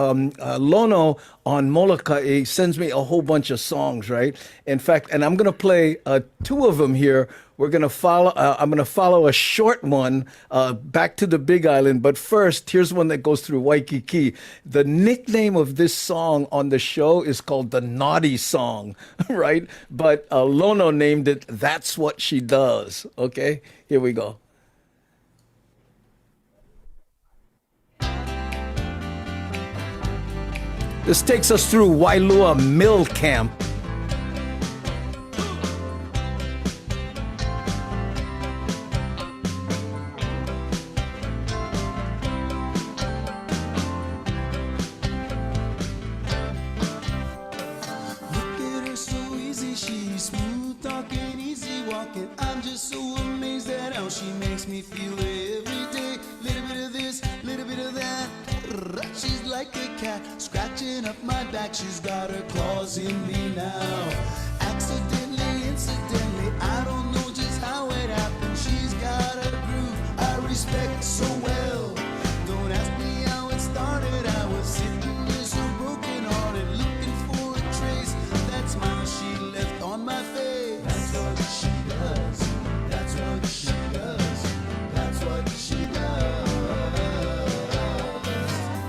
Lono on Molokai sends me a whole bunch of songs, right? In fact, and I'm gonna play two of them here. We're gonna follow. I'm gonna follow a short one back to the Big Island. But first, here's one that goes through Waikiki. The nickname of this song on the show is called the Naughty Song, right? But Lono named it That's What She Does. Okay, here we go. This takes us through Wailua Mill Camp. I'm just so amazed at how she makes me feel every day. Little bit of this, little bit of that. She's like a cat scratching up my back. She's got her claws in me now. Accidentally, incidentally, I don't know just how it happened. She's got a groove I respect so well. Don't ask me how it started. I was sitting there so broken hearted, looking for a trace. That smile she left on my face. That's what she does. That's what she does. That's what she does.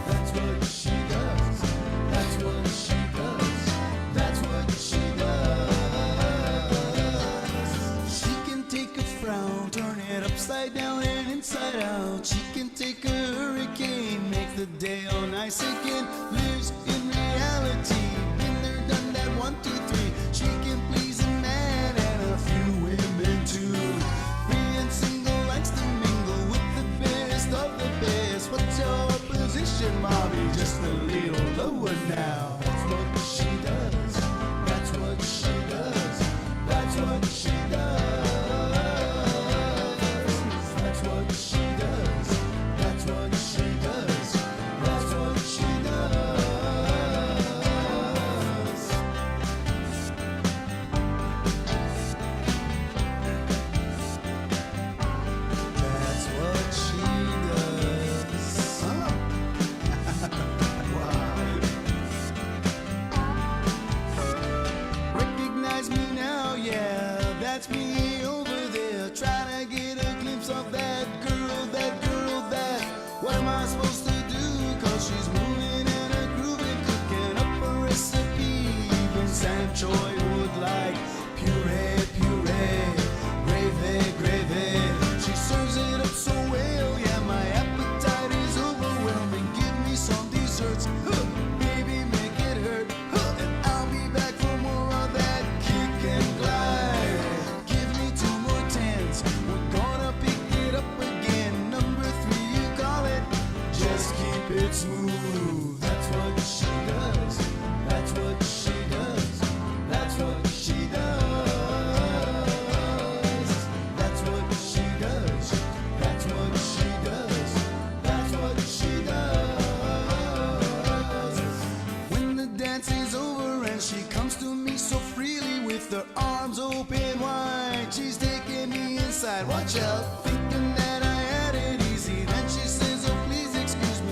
That's what she does. That's what she does. That's what she does. She can take a frown, turn it upside down and inside out. She can take a hurricane, make the day all nice again. Lives in reality. Been there, done that, 1, 2, 3. She can please a man and a few women too. Free and single, likes to mingle with the best of the best. What's your position, mommy? Just a little lower now. That's what she does. That's what she does. That's what she does. That's what she does. That's what she does. That's what she does. That's what she does. Wow. Recognize me now, yeah, that's me over there. Trying to get a glimpse of that girl, that girl, that. What am I supposed to do? Cause she's moving and a grooving, cooking up a recipe. Even Sam Choi would like puree, puree, gravy, gravy. She serves it up so well, yeah, my appetite is overwhelming. Give me some desserts, baby, make it hurt, and I'll be back for more of that kick and glide. Give me 2 more tens, we're gonna pick it up again. Number 3, you call it, just keep it smooth. That's what she does. That's what she does. That's what she does. That's what she does. That's what she does. That's what she does. When the dance is over and she comes to me so freely with her arms open wide, she's taking me inside. Watch out, thinking that I had it easy. Then she says, "Oh, please excuse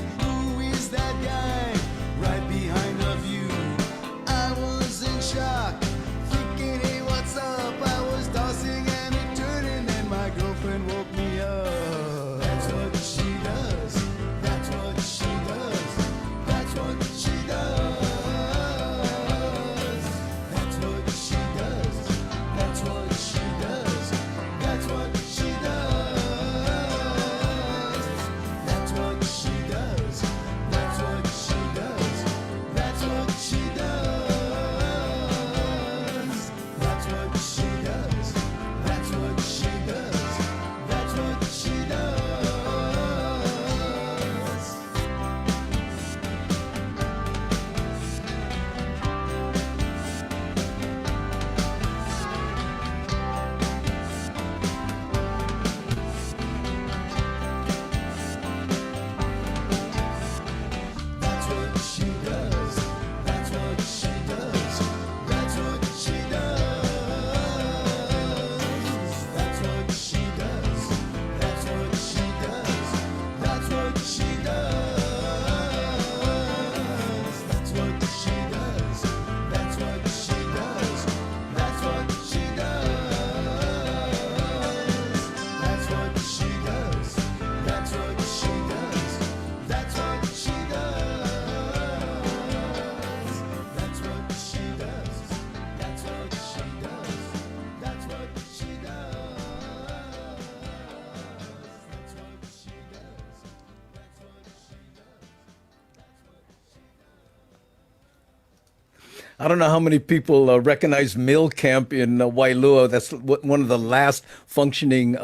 I don't know how many people recognize Mill Camp in Wailua. That's one of the last functioning,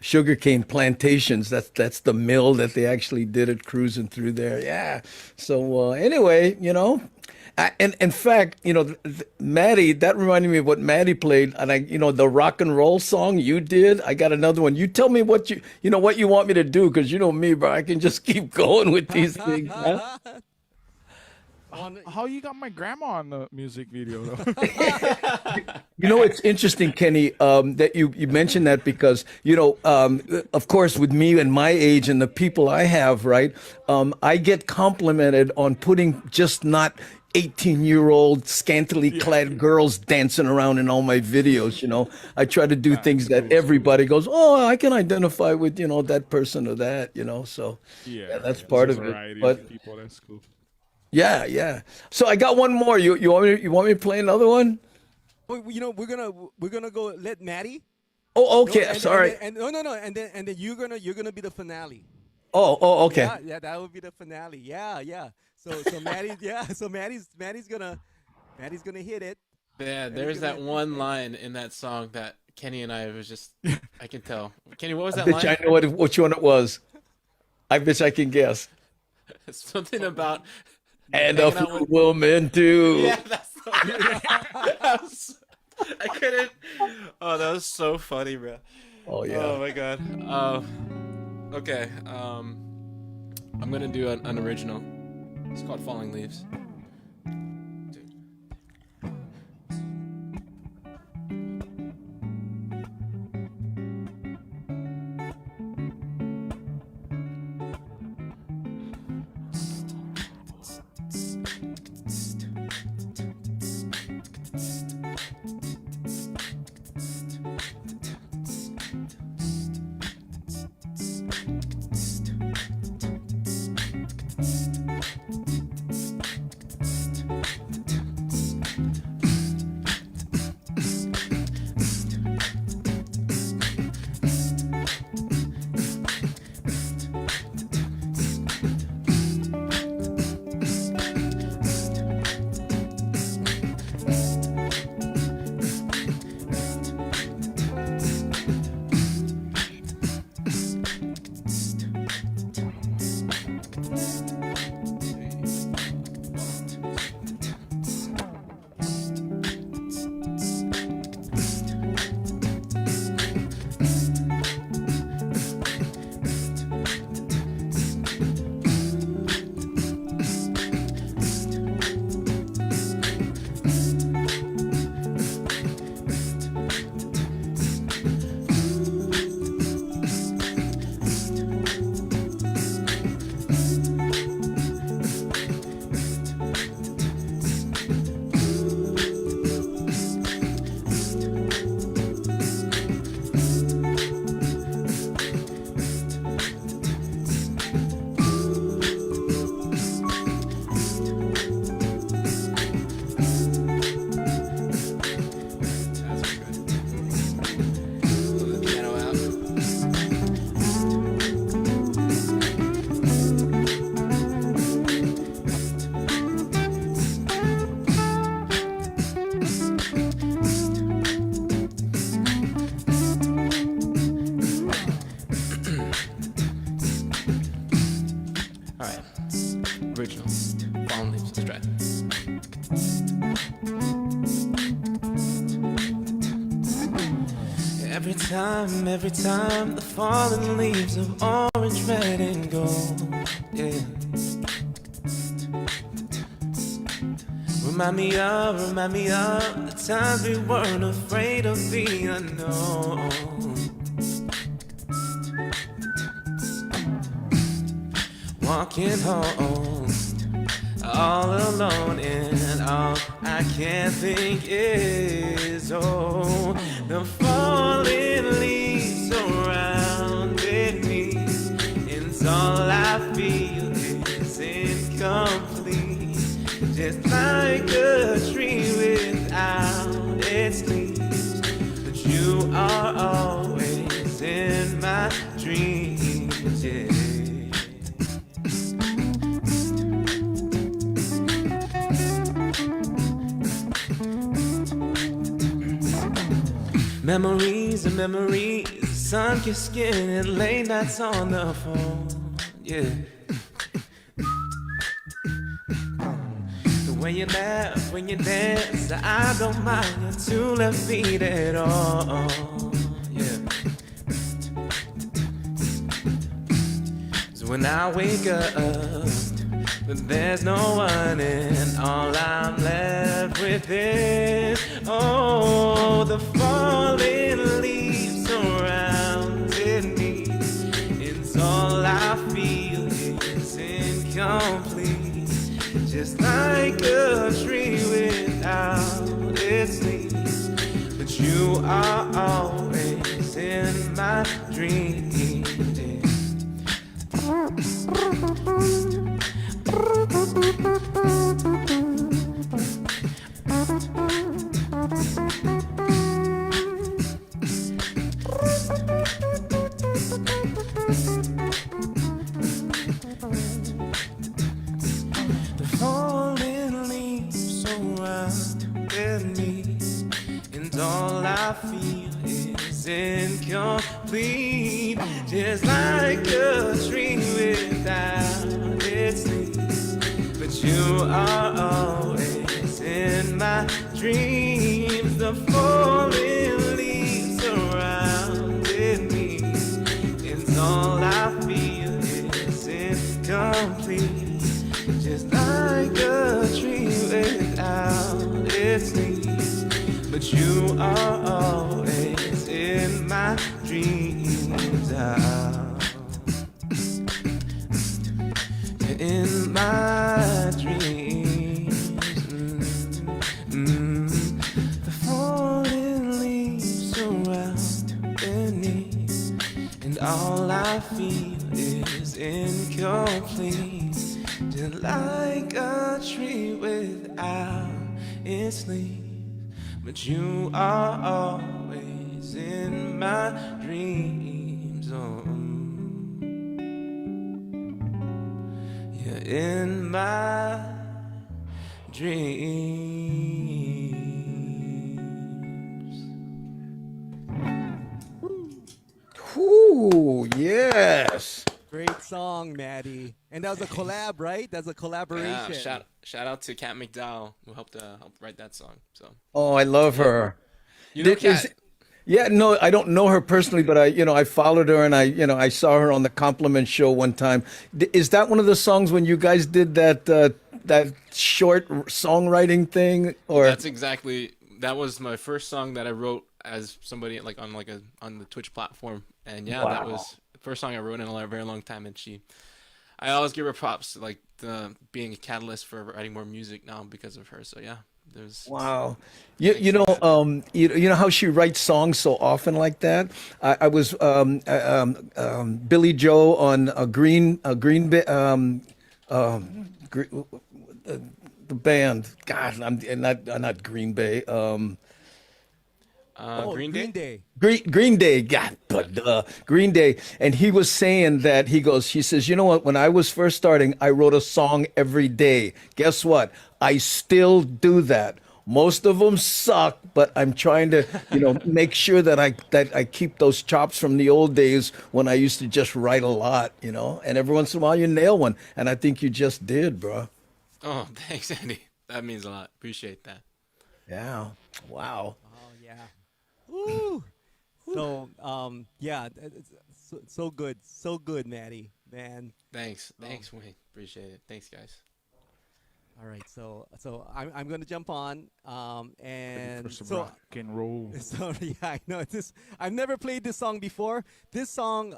sugarcane plantations. That's the mill that they actually did it, cruising through there. Yeah. So anyway, and in fact, Maddie, that reminded me of what Maddie played, and the rock and roll song you did. I got another one. You tell me what what you want me to do, because you know me, bro. I can just keep going with these things. Man. How you got my grandma on the music video though? It's interesting, Kenny, that you mentioned that, because of course, with me and my age and the people I have, right, I get complimented on putting just not 18-year-old scantily clad girls dancing around in all my videos. I try to do things that everybody goes, oh, I can identify with that person or that. So that's part of it. But of people, that's cool. Yeah. So I got one more. You want me to play another one? We're gonna go let Maddie. Oh, okay. No, Sorry. No. And then you're gonna be the finale. Oh, okay. Yeah, that would be the finale. Yeah. So Maddie, so Maddie's gonna hit it. Yeah, there's that one line in that song that Kenny and I was just, I can tell. Kenny, what was that line? I know which one it was. I bet I can guess. Something about... And a few women too. Yeah, that's the I couldn't... Oh, that was so funny, bro. Oh, yeah. Oh, my God. Okay. I'm going to do an original. It's called Falling Leaves. Original. Falling Leaves. Let's try it. Every time the fallen leaves of orange, red, and gold, yeah. Remind me of the times we weren't afraid of the unknown. Walking home, all alone, and all I can think is, oh, the falling leaves surrounded me, and all I feel is incomplete, just like a tree without its leaves, but you are always in my dreams, yeah. Memories and memories, sun-kissed skin and late nights on the phone. Yeah. The way you laugh when you dance, I don't mind your two left feet at all. Yeah. So when I wake up, but there's no one, and all I'm left with is, oh, the falling leaves surrounding me. It's all I feel is incomplete, just like a tree without its leaves. But you are always in my dreams. The falling leaves surround me, and all I feel is incomplete, just like a tree without its leaves. But you are always in my dreams. The falling leaves surrounded me, and all I feel is incomplete, just like a tree without its leaves. But you are always in my dreams. In my dreams. The falling leaves surround me, and all I feel is incomplete, just like a tree without its leaves. But you are always in my dreams. Oh, yeah, in my dreams. Ooh, yes. Great song, Maddie. And that was a collab, right? That's a collaboration. Yeah, shout out to Kat McDowell who helped write that song. So Oh, I love her. you know Is- Kat. Yeah, no, I don't know her personally, but I followed her, and I saw her on the Compliment Show one time. Is that one of the songs when you guys did that short songwriting thing, or? That was my first song that I wrote as somebody like on the Twitch platform, and yeah, that Wow. was the first song I wrote in a very long time, and I always give her props, like being a catalyst for writing more music now because of her. So yeah, there's Wow. You know how she writes songs so often like that. I was Billy Joe on Green Bay, the band. God, I'm not Green Bay. Green Day. Green Day. Green Day, God, but Green Day, and he was saying that he says, you know what? When I was first starting, I wrote a song every day. Guess what? I still do that. Most of them suck, but I'm trying to, make sure that I keep those chops from the old days when I used to just write a lot, And every once in a while, you nail one, and I think you just did, bro. Oh, thanks, Andy. That means a lot. Appreciate that. Yeah. Wow. Oh yeah. Woo. So yeah, it's so good, Maddie, man. Thanks, Wayne. Appreciate it. Thanks, guys. All right, so I'm gonna jump on and For some so rock and roll. so yeah, I know this. I've never played this song before. This song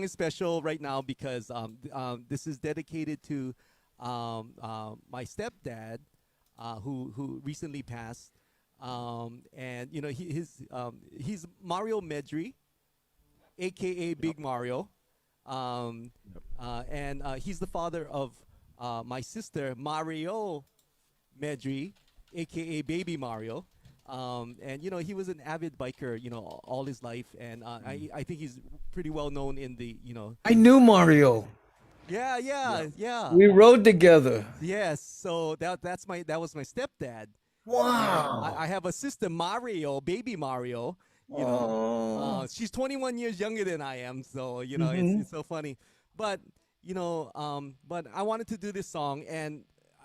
is special right now because this is dedicated to my stepdad, who recently passed. And he's Mario Medri, aka Big Mario, and he's the father of my sister Mario Medri, aka Baby Mario. And he was an avid biker, all his life, and I think he's pretty well known in the I knew Mario. yeah. We rode together. Yes, so that was my stepdad. Wow. I have a sister, Mario, Baby Mario, you know. Oh. She's 21 years younger than I am, so it's so funny. But but I wanted to do this song, and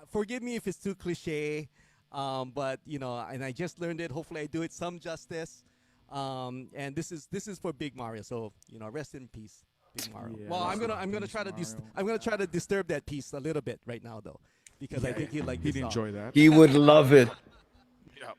forgive me if it's too cliche, but and I just learned it. Hopefully, I do it some justice. And this is for Big Mario, so rest in peace, Big Mario. Yeah, Well, I'm rest gonna in I'm gonna peace, try to Mario. I'm gonna try to disturb that piece a little bit right now, though, because I think he'd like He'd this song. enjoy that. He would love it. Yeah.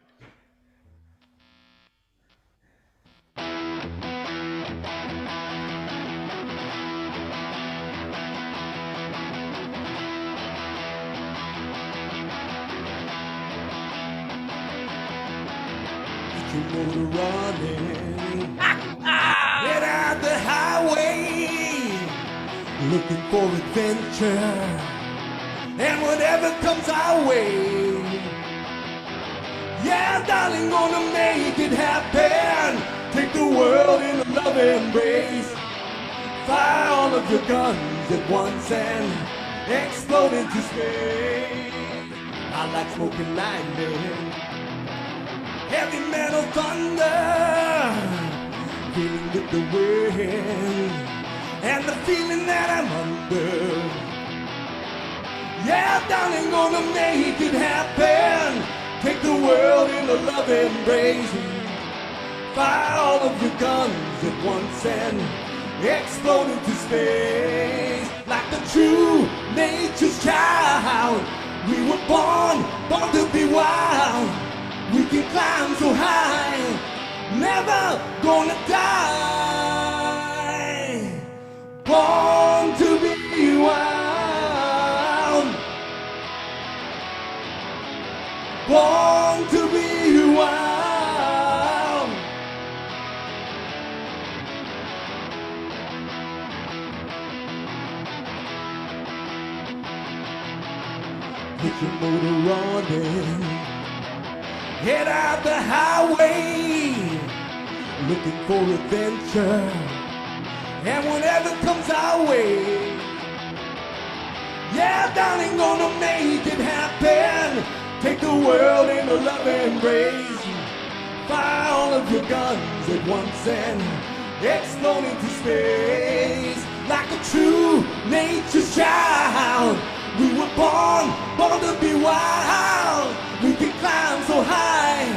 Get your motor running. Get out the highway, looking for adventure, and whatever comes our way. Yeah, darling, gonna make it happen. Take the world in a loving embrace. Fire all of your guns at once and explode into space. I like smoking lightning, heavy metal thunder, feeling with the wind, and the feeling that I'm under. Yeah, darling, gonna make it happen. Take the world in a love embrace. Fire all of your guns at once and explode into space. Like the true nature's child, we were born to be wild. We can climb so high, never gonna die. Born to be wild. Born to be wild. Get your motor running. Head out the highway, looking for adventure, and whatever comes our way. Yeah, darling, gonna make it happen. Take the world in a loving embrace. Fire all of your guns at once and explode into space. Like a true nature's child, we were born to be wild. We can climb so high,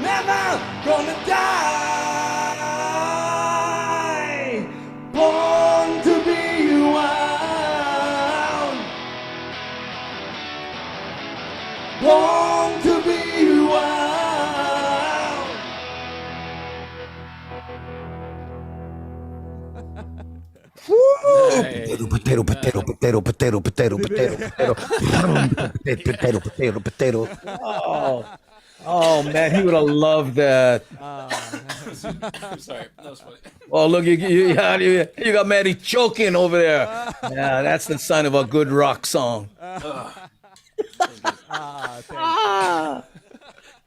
never gonna die. Born to be wild. Born to be wild. Nice. Potato, potato, potato, potato, potato, potato, potato, potato, potato, potato. Oh man, he would have loved that. I'm sorry. That was funny. Oh look, you got Maddie choking over there. Yeah, that's the sign of a good rock song.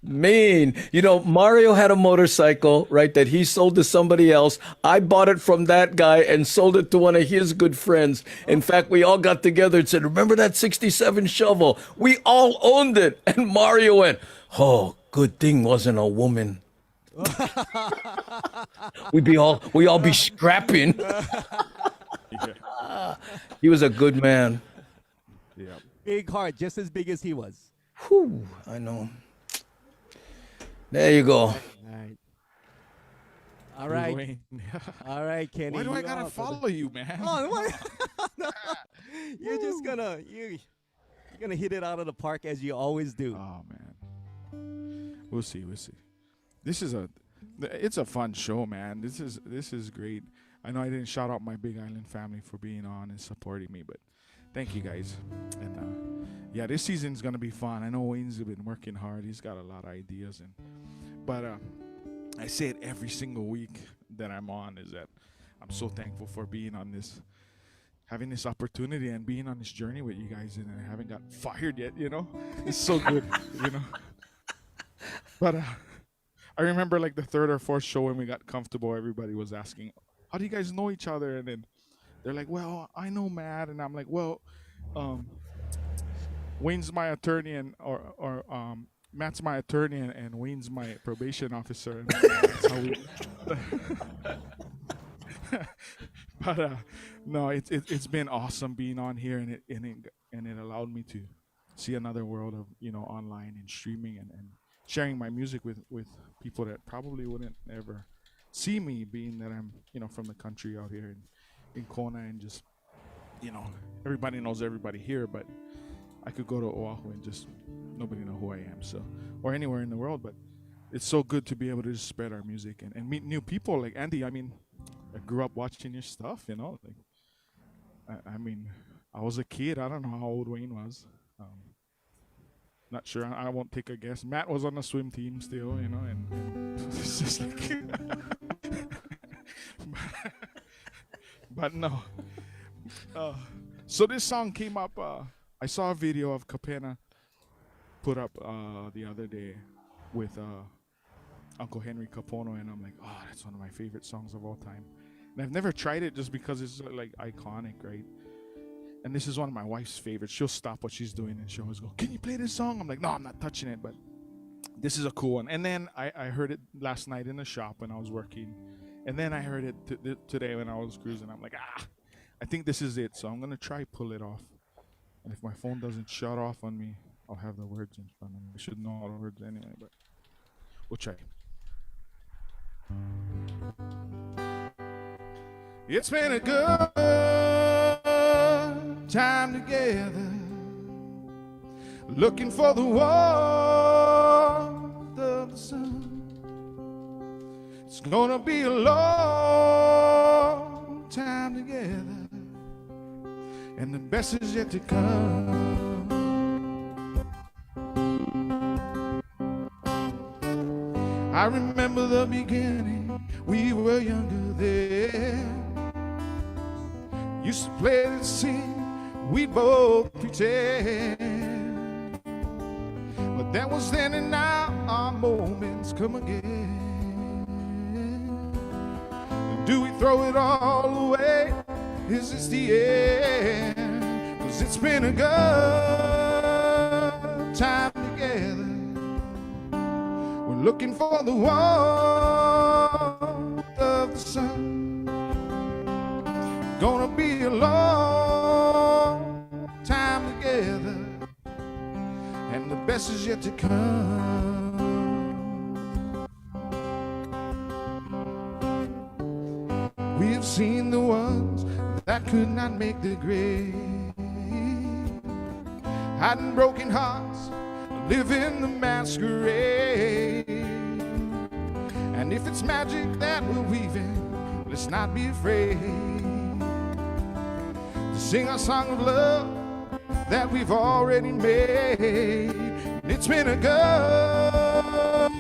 Mean. Mario had a motorcycle, right, that he sold to somebody else. I bought it from that guy and sold it to one of his good friends. In fact, we all got together and said, remember that 67 shovel? We all owned it. And Mario went, oh, good thing wasn't a woman. we all be scrapping. He was a good man. Yeah. Big heart, just as big as he was. Whew, I know. There you go. All right. All right. Wayne. All right, Kenny. Why do I you gotta are, brother. follow you, man? Oh, what? No. You're just you're gonna hit it out of the park as you always do. Oh man. We'll see. It's a fun show, man. This is great. I know I didn't shout out my Big Island family for being on and supporting me, but thank you guys. And yeah, this season's gonna be fun. I know Wayne's been working hard. He's got a lot of ideas, but I say it every single week that I'm on is that I'm so thankful for being on this, having this opportunity and being on this journey with you guys, and I haven't got fired yet. It's so good. But I remember like the third or fourth show when we got comfortable, everybody was asking, "How do you guys know each other?" And then they're like, "Well, I know Matt," and I'm like, "Well, Wayne's my attorney, and or Matt's my attorney and Wayne's my probation officer. And that's how we. But no, it's been awesome being on here, and it allowed me to see another world of online and streaming and sharing my music with people that probably wouldn't ever see me, being that I'm from the country out here in Kona, and just everybody knows everybody here, but I could go to Oahu and just nobody know who I am, so, or anywhere in the world. But it's so good to be able to just spread our music and meet new people like Andy. I mean, I grew up watching your stuff, like I mean, I was a kid. I don't know how old Wayne was. Not sure. I won't take a guess. Matt was on the swim team still, and it's just like but no. So this song came up. I saw a video of Kapena put up the other day with Uncle Henry Kapono, and I'm like, oh, that's one of my favorite songs of all time. And I've never tried it just because it's like iconic, right? And this is one of my wife's favorites. She'll stop what she's doing and she'll always go, can you play this song? I'm like, no, I'm not touching it, but this is a cool one. And then I heard it last night in the shop when I was working. And then I heard it today when I was cruising. I'm like, I think this is it. So I'm going to try pull it off. And if my phone doesn't shut off on me, I'll have the words in front of me. I should know all the words anyway, but we'll try. It's been a good time together, looking for the warmth of the sun. It's gonna be a long time together, and the best is yet to come. I remember the beginning, we were younger then. Used to play and sing, we'd both pretend. But that was then, and now our moments come again. And do we throw it all away? Is this the end? 'Cause it's been a good time together. We're looking for the warmth of the sun. Gonna be a long time together, and the best is yet to come. We have seen the ones that could not make the grade, hiding broken hearts, living the masquerade. And if it's magic that we're weaving, let's not be afraid. Sing a song of love that we've already made. It's been a good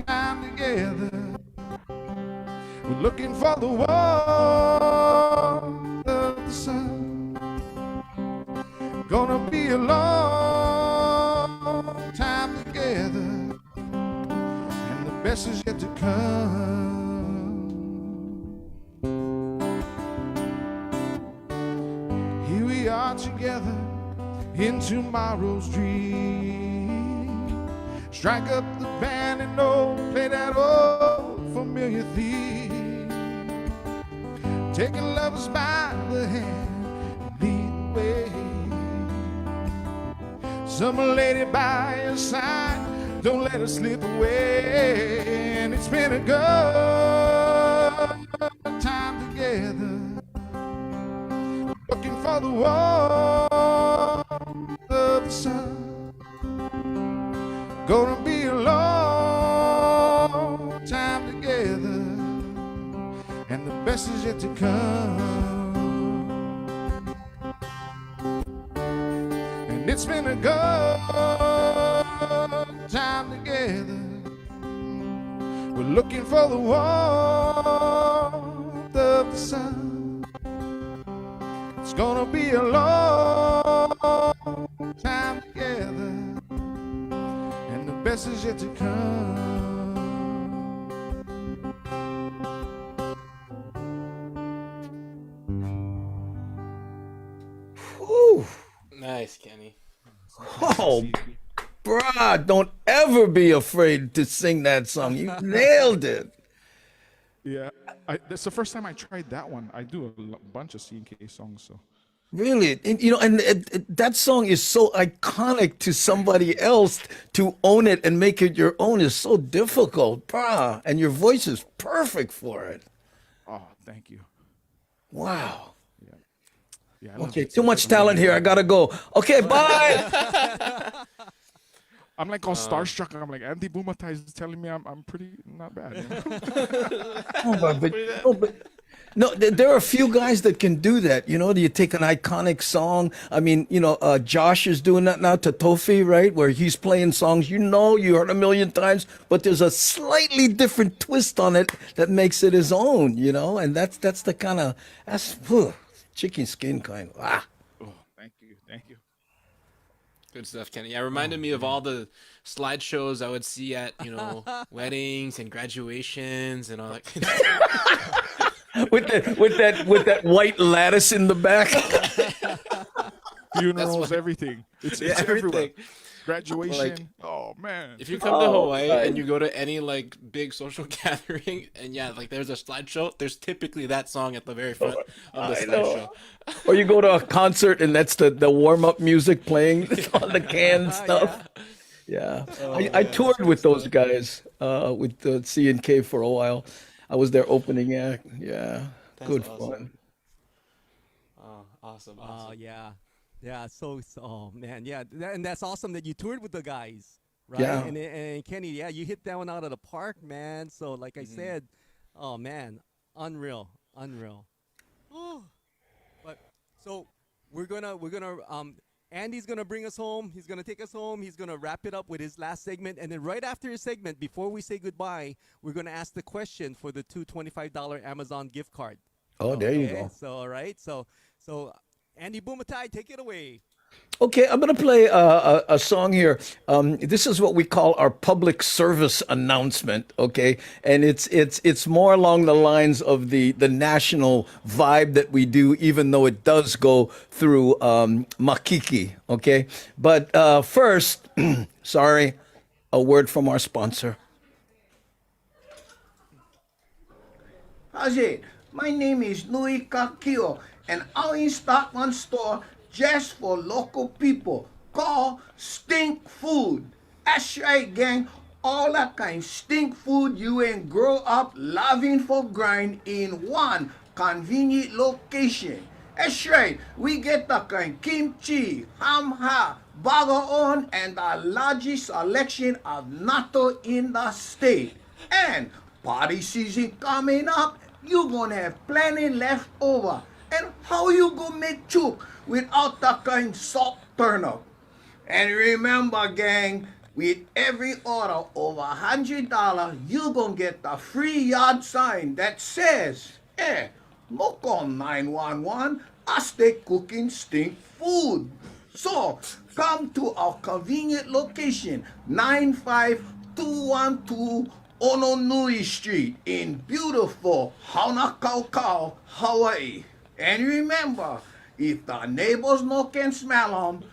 time together. We're looking for the warmth of the sun. Gonna be a long time together, and the best is yet to come. Together in tomorrow's dream. Strike up the band and play that old familiar theme. Taking lovers by the hand and lead the way. Summer lady by your side, don't let her slip away. And it's been a good time together, looking for the warmth of the sun. Gonna be a long time together, and the best is yet to come. And it's been a good time together. We're looking for the warmth of the sun. It's gonna be a long time together, and the best is yet to come. Whew. Nice, Kenny. Oh, Bruh, don't ever be afraid to sing that song. You nailed it. Yeah, that's the first time I tried that one. I do a bunch of C&K songs, so Really, and, you know, and that song is so iconic to somebody else to own it and make it your own is so difficult, bruh. And your voice is perfect for it. oh, thank you. Wow. Yeah, I love Okay, it. too much talent here. I gotta go. Okay, bye. I'm like all starstruck. I'm like Andy Bumatai is telling me I'm pretty not bad. You know? No, there are a few guys that can do that. You know, you take an iconic song. I mean, you know, Josh is doing that now to Tofi, right? Where he's playing songs you heard a million times, but there's a slightly different twist on it that makes it his own. You know, and that's the kind of chicken skin kind. Ah. Oh, thank you. Good stuff, Kenny. Yeah, it reminded me of all the slideshows I would see at, weddings and graduations and all that kind of stuff. with that white lattice in the back. Funerals, everything. It's everywhere. Everything. Graduation. Like, oh man. If you come to Hawaii and you go to any big social gathering and there's a slideshow, there's typically that song at the very front of the slideshow. Or you go to a concert and that's the warm up music playing on the can stuff. Yeah. I toured with those guys with the C&K for a while. I was their opening act. Yeah. Good fun. Oh, awesome. Oh yeah, yeah. So oh man, yeah, and that's awesome that you toured with the guys, right? Yeah. And Kenny, yeah, you hit that one out of the park, man. So like I said, oh man, unreal. Oh. But so we're gonna Andy's gonna bring us home. He's gonna take us home. He's gonna wrap it up with his last segment, and then right after his segment, before we say goodbye, we're gonna ask the question for the two $25 Amazon gift card. Oh, there you go. So all right, so Andy Bumatai, take it away. Okay, I'm going to play a song here. This is what we call our public service announcement, okay? And it's more along the lines of the national vibe that we do, even though it does go through Makiki, okay? But first, sorry, a word from our sponsor. How's it? My name is Nui Kakio, and I'll in stock one store just for local people called Stink Food. That's right, gang. All that kind stink food you ain't grow up loving for grind in one convenient location. That's right. We get the kind kimchi, hamha, bagaon, and the largest selection of natto in the state. And party season coming up, you gonna have plenty left over. And how you gonna make chook without that kind salt turnip? And remember, gang, with every order over $100, you gonna get the free yard sign that says, look on 911, I stay cooking stink food. So, come to our convenient location, 95212 Ononui Street in beautiful Hanakau, Hawaii. And remember, if the neighbors no can smell 'em,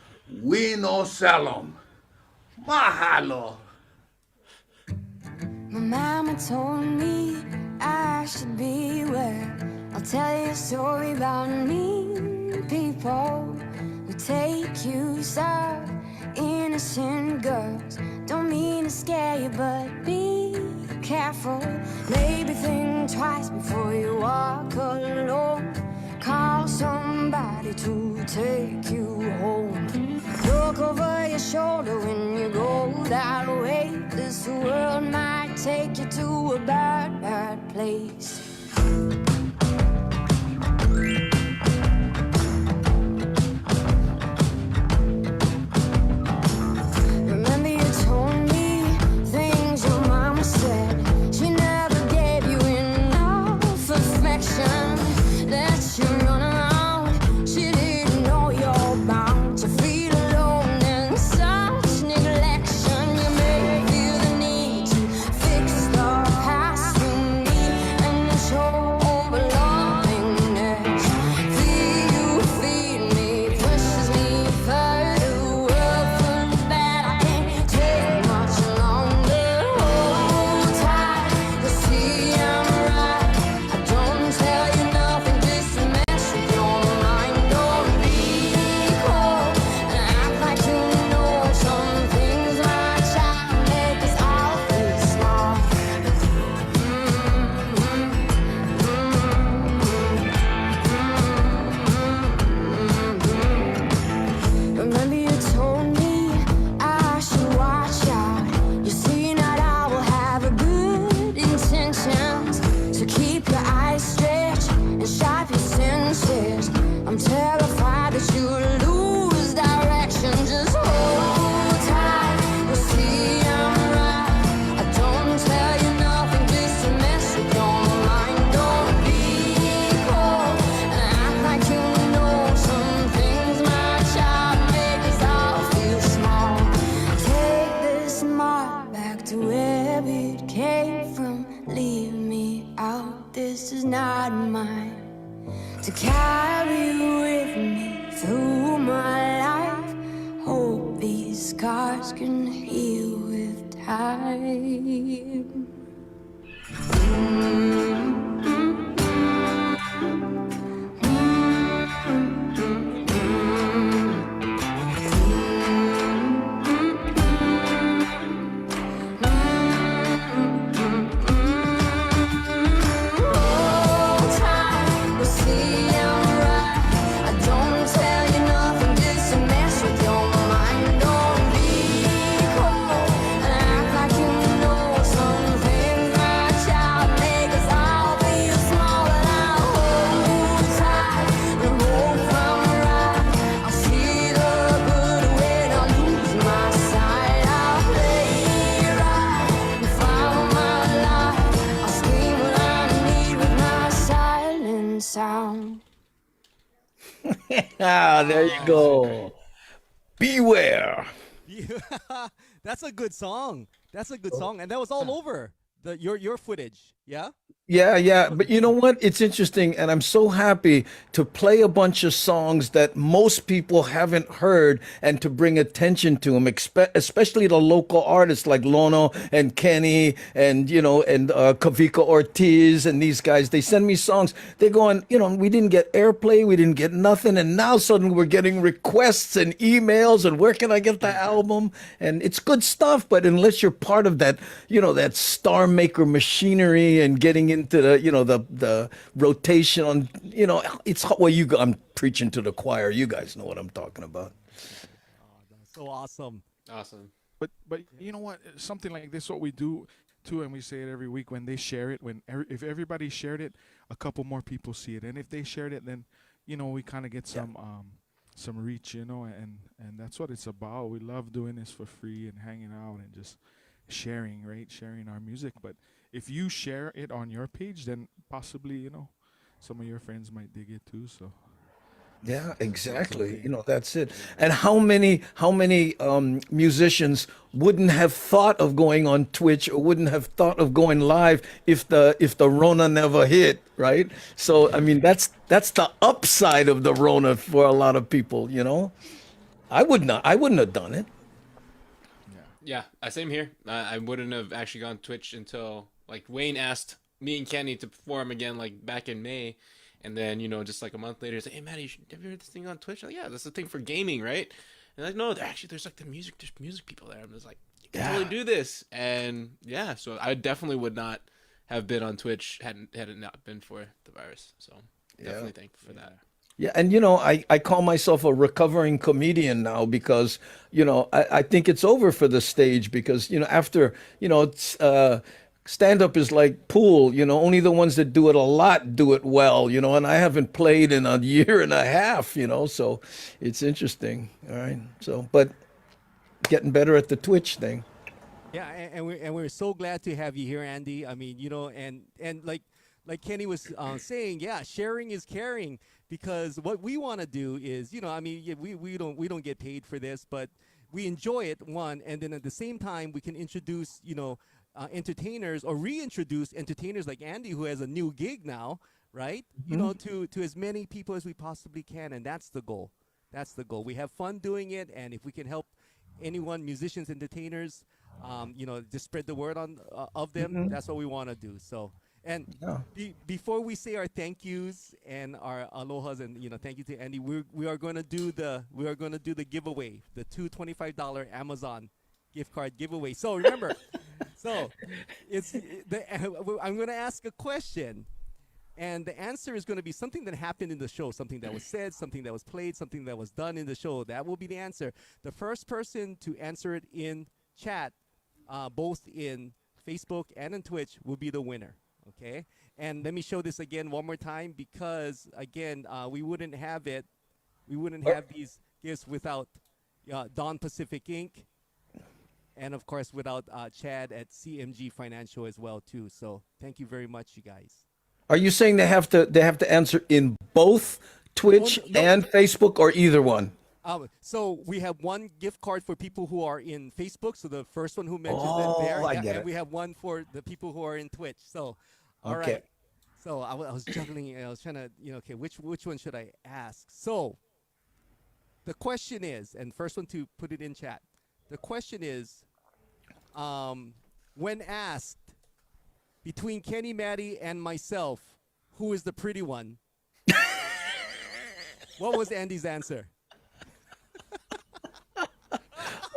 we no sell 'em. Mahalo. My mama told me I should beware. I'll tell you a story about mean people who take use of innocent girls. Don't mean to scare you, but be careful. Maybe think twice before you walk alone. Call somebody to take you home. Look over your shoulder when you go that way. This world might take you to a bad, bad place. Remember you told me things your mama said. She never gave you enough affection. That you run around. She didn't know you're bound to feel alone and such neglection. You may feel the need to fix the past you need and show to where it came from. Leave me out, this is not mine to carry with me through my life. Hope these scars can heal with time. Sound. Ah, there you go. Beware. Yeah, that's a good song. That's a good song, and that was all over your footage. Yeah. Yeah. But you know what? It's interesting, and I'm so happy to play a bunch of songs that most people haven't heard and to bring attention to them, especially the local artists like Lono and Kenny and, Kavika Ortiz and these guys. They send me songs. They're going, we didn't get airplay, we didn't get nothing. And now suddenly we're getting requests and emails and where can I get the album? And it's good stuff. But unless you're part of that, that star maker machinery and getting into the rotation on, it's well, I'm preaching to the choir. You guys know what I'm talking about. So awesome. Awesome. But you know what? Something like this, what we do too, and we say it every week. When they share it, if everybody shared it, a couple more people see it, and if they shared it, then we kind of get some reach, and that's what it's about. We love doing this for free and hanging out and just sharing, right? Sharing our music. But if you share it on your page, then possibly some of your friends might dig it too. So. Yeah, exactly. That's it. And how many musicians wouldn't have thought of going on Twitch or wouldn't have thought of going live if the Rona never hit, right? So I mean that's the upside of the Rona for a lot of people, I wouldn't have done it. Yeah, same here. I wouldn't have actually gone Twitch until like Wayne asked me and Kenny to perform again like back in May. And then, just like a month later, it's like, hey, Maddie, have you heard this thing on Twitch? I'm like, yeah, that's the thing for gaming, right? And like, no, there's like there's music people there. I'm just like, you can totally do this. And yeah, so I definitely would not have been on Twitch had it not been for the virus. So definitely thankful for that. Yeah, and I call myself a recovering comedian now because, I think it's over for the stage because, after, stand up is like pool, only the ones that do it a lot do it well, and I haven't played in a year and a half, so it's interesting. All right. So, but getting better at the Twitch thing. Yeah, and we're so glad to have you here, Andy. I mean, and like Kenny was saying, yeah, sharing is caring because what we want to do is, we don't get paid for this, but we enjoy it, one, and then at the same time we can introduce, entertainers or reintroduce entertainers like Andy, who has a new gig now, right? To as many people as we possibly can, and that's the goal. That's the goal. We have fun doing it, and if we can help anyone, musicians, entertainers, just spread the word of them. That's what we want to do. So, and before we say our thank yous and our alohas, and thank you to Andy, we are going to do the giveaway, the $225 Amazon gift card giveaway. So remember. So, I'm going to ask a question, and the answer is going to be something that happened in the show, something that was said, something that was played, something that was done in the show. That will be the answer. The first person to answer it in chat, both in Facebook and in Twitch, will be the winner. Okay? And let me show this again one more time because, again, we wouldn't have these gifts without Dawn Pacific Inc., and of course, without Chad at CMG Financial as well too. So thank you very much, you guys. Are you saying they have to answer in both Twitch and Facebook, or either one? So we have one gift card for people who are in Facebook. So the first one who mentions it there. I get and it. we have one for the people who are in Twitch. So, all Okay. right. So I was juggling. I was trying to, okay, which one should I ask? So the question is, and first one to put it in chat. The question is, when asked between Kenny, Maddie, and myself, who is the pretty one? What was Andy's answer?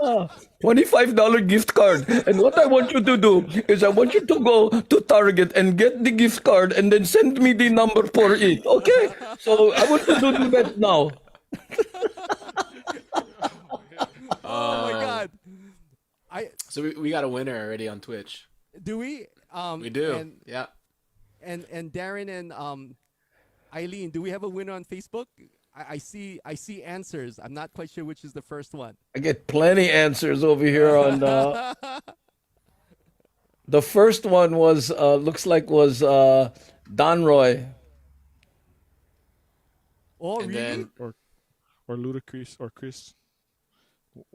$25 gift card. And what I want you to do is I want you to go to Target and get the gift card and then send me the number for it. Okay? So I want you to do that now. Oh my God! So we got a winner already on Twitch. Do we? We do. And, Yeah. and Darren and Eileen, do we have a winner on Facebook? I see answers. I'm not quite sure which is the first one. I get plenty answers over here on the first one was looks like was Don Roy. Oh, And really? then Or Ludacris or Chris.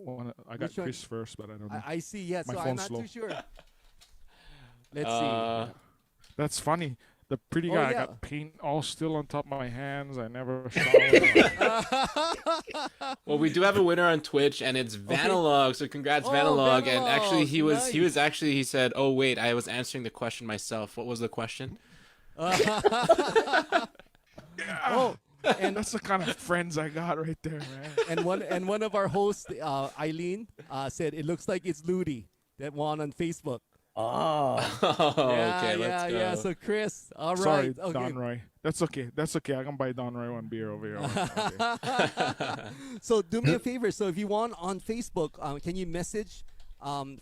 I got Which one? Chris first, but I don't know. I see. Yeah, My so I'm phone's not slow. too sure. Let's see. That's funny. The pretty Oh, guy, I yeah. got paint all still on top of my hands. I never showered. well, we do have a winner on Twitch, and it's Vanalog. So congrats, Vanalog. And actually, Vanalog, he said, "Oh wait, I was answering the question myself. What was the question?" Oh, and That's the kind of friends I got right there, man. and one of our hosts, Eileen, said it looks like it's Ludi that won on Facebook. Ah. Oh, Yeah, okay, yeah, let's go. yeah. So Chris, all Sorry, right, okay. Don Roy. That's okay. That's okay. I can buy Don Roy one beer over here. Okay. So do me a favor. So if you want on Facebook, can you message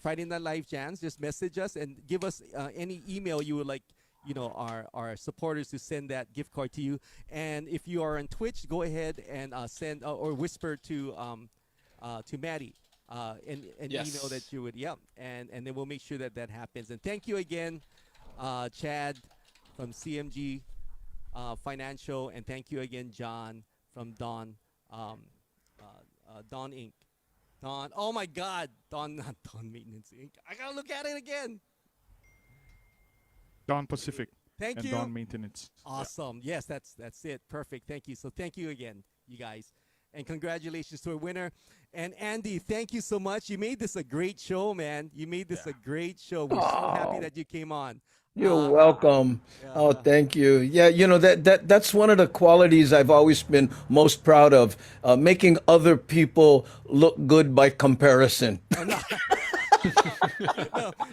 Friday Night Live Jams? Just message us and give us any email you would like, our supporters to send that gift card to you. And if you are on Twitch, go ahead and send or whisper to Maddie. An Yes. email that you would, and then we'll make sure that happens. And thank you again, Chad from CMG Financial, and thank you again, John from Dawn Inc. Dawn, oh my God, Dawn, not Dawn Maintenance Inc. I gotta look at it again. Don Pacific Thank and you. Don Maintenance. Awesome. Yes, that's it. Perfect. Thank you. So thank you again, you guys. And congratulations to our winner. And Andy, thank you so much. You made this a great show, man. You made this a great show. We're so happy that you came on. You're welcome. Oh, thank you. Yeah, that's one of the qualities I've always been most proud of, making other people look good by comparison. No,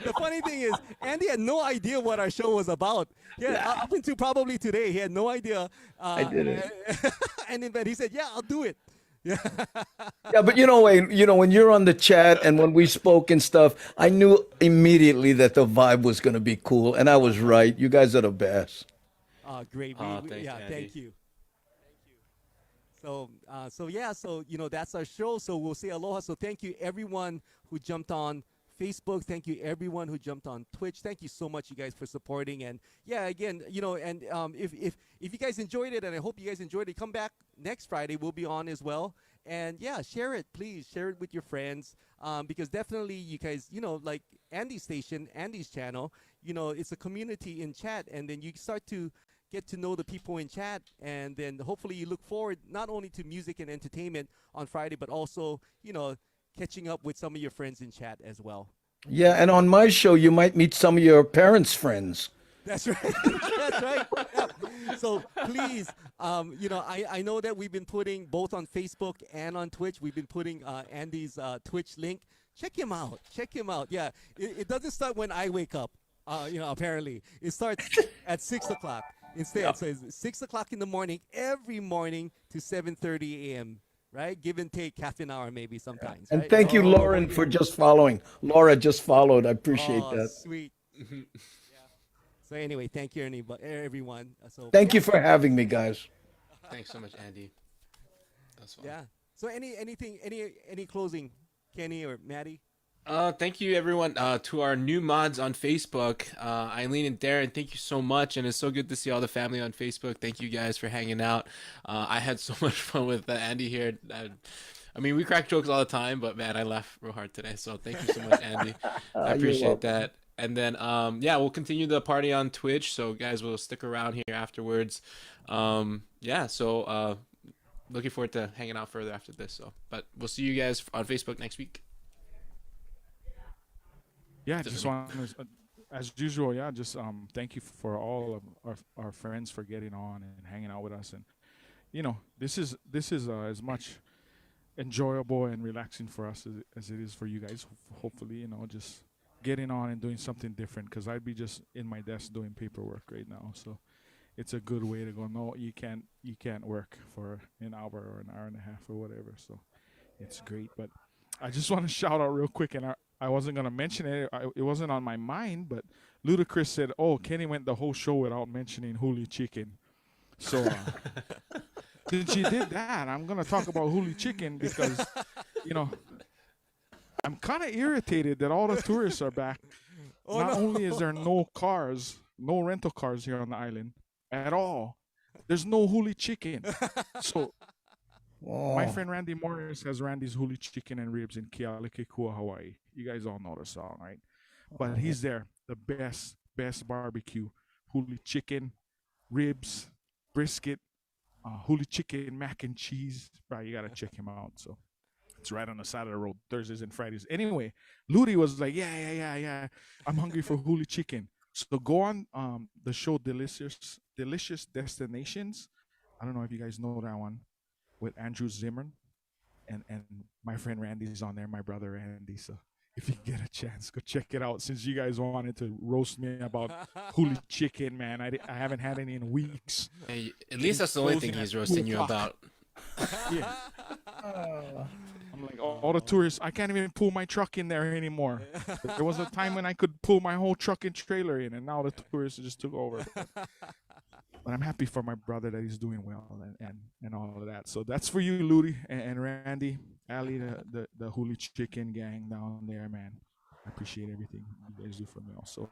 the funny thing is, Andy had no idea what our show was about. Up until probably today, he had no idea. I did it. And then he said, "Yeah, I'll do it." Yeah, but when you're on the chat and when we spoke and stuff, I knew immediately that the vibe was going to be cool, and I was right. You guys are the best. Great. Thanks, Yeah, Andy. thank you. So that's our show. So we'll say aloha. So thank you everyone who jumped on Facebook. Thank you everyone who jumped on Twitch. Thank you so much, you guys, for supporting. And again, and if you guys enjoyed it, and I hope you guys enjoyed it, come back next Friday. We'll be on as well. And share it, please. Share it with your friends, because definitely you guys, like Andy's station, Andy's channel, it's a community in chat, and then you start to get to know the people in chat, and then hopefully you look forward not only to music and entertainment on Friday, but also, catching up with some of your friends in chat as well. Yeah, and on my show, you might meet some of your parents' friends. That's right. That's right. Yeah. So please, I know that we've been putting both on Facebook and on Twitch. We've been putting Andy's Twitch link. Check him out. Check him out. Yeah, it doesn't start when I wake up. Apparently it starts at 6 o'clock instead. Yeah. So it's 6 o'clock in the morning every morning to 7:30 a.m. Right? Give and take half an hour maybe sometimes. And right? thank you, Oh, Lauren, for just following. Laura just followed. I appreciate oh, that. Sweet. So anyway, thank you, everyone. So Thank you for having me, guys. Thanks so much, Andy. That's fun. Yeah. So any closing, Kenny or Maddie? Thank you everyone to our new mods on Facebook, Eileen and Darren. Thank you so much, and it's so good to see all the family on Facebook. Thank you guys for hanging out. I had so much fun with Andy here. I mean, we crack jokes all the time, but man, I laugh real hard today. So thank you so much, Andy. I You're appreciate welcome. that. And then, yeah, we'll continue the party on Twitch. So guys, will stick around here afterwards. Yeah. So, looking forward to hanging out further after this. So, but we'll see you guys on Facebook next week. Yeah, just want to, as usual, yeah, just thank you for all of our friends for getting on and hanging out with us, and this is as much enjoyable and relaxing for us as it is for you guys. Hopefully, just getting on and doing something different, because I'd be just in my desk doing paperwork right now. So it's a good way to go. No, you can't work for an hour or an hour and a half or whatever. So it's great. But I just want to shout out real quick, and I wasn't gonna mention it. It wasn't on my mind, but Ludacris said, "Oh, Kenny went the whole show without mentioning Holy Chicken." So since she did that, I'm gonna talk about Holy Chicken because, you know, I'm kind of irritated that all the tourists are back. Not only is there no cars, no rental cars here on the island at all, there's no Holy Chicken. So my friend Randy Morris has Randy's Holy Chicken and Ribs in Kealikekua, Hawaii. You guys all know the song, right? But he's there. The best barbecue. Holy Chicken, ribs, brisket, Holy Chicken, mac and cheese. Bro, you got to check him out. So it's right on the side of the road, Thursdays and Fridays. Anyway, Ludi was like, yeah. I'm hungry for Holy Chicken. So go on the show Delicious Destinations. I don't know if you guys know that one, with Andrew Zimmern. And my friend Randy's on there, my brother Randy. So if you get a chance, go check it out. Since you guys wanted to roast me about Holy Chicken, man, I haven't had any in weeks. Hey, at least that's the only thing he's roasting you about. Yeah. I'm like, all the tourists, I can't even pull my truck in there anymore. There was a time when I could pull my whole truck and trailer in, and now the tourists just took over. But I'm happy for my brother that he's doing well and all of that. So that's for you, Ludi and Randy, Ali, the Holy Chicken gang down there, man. I appreciate everything you guys do for me also.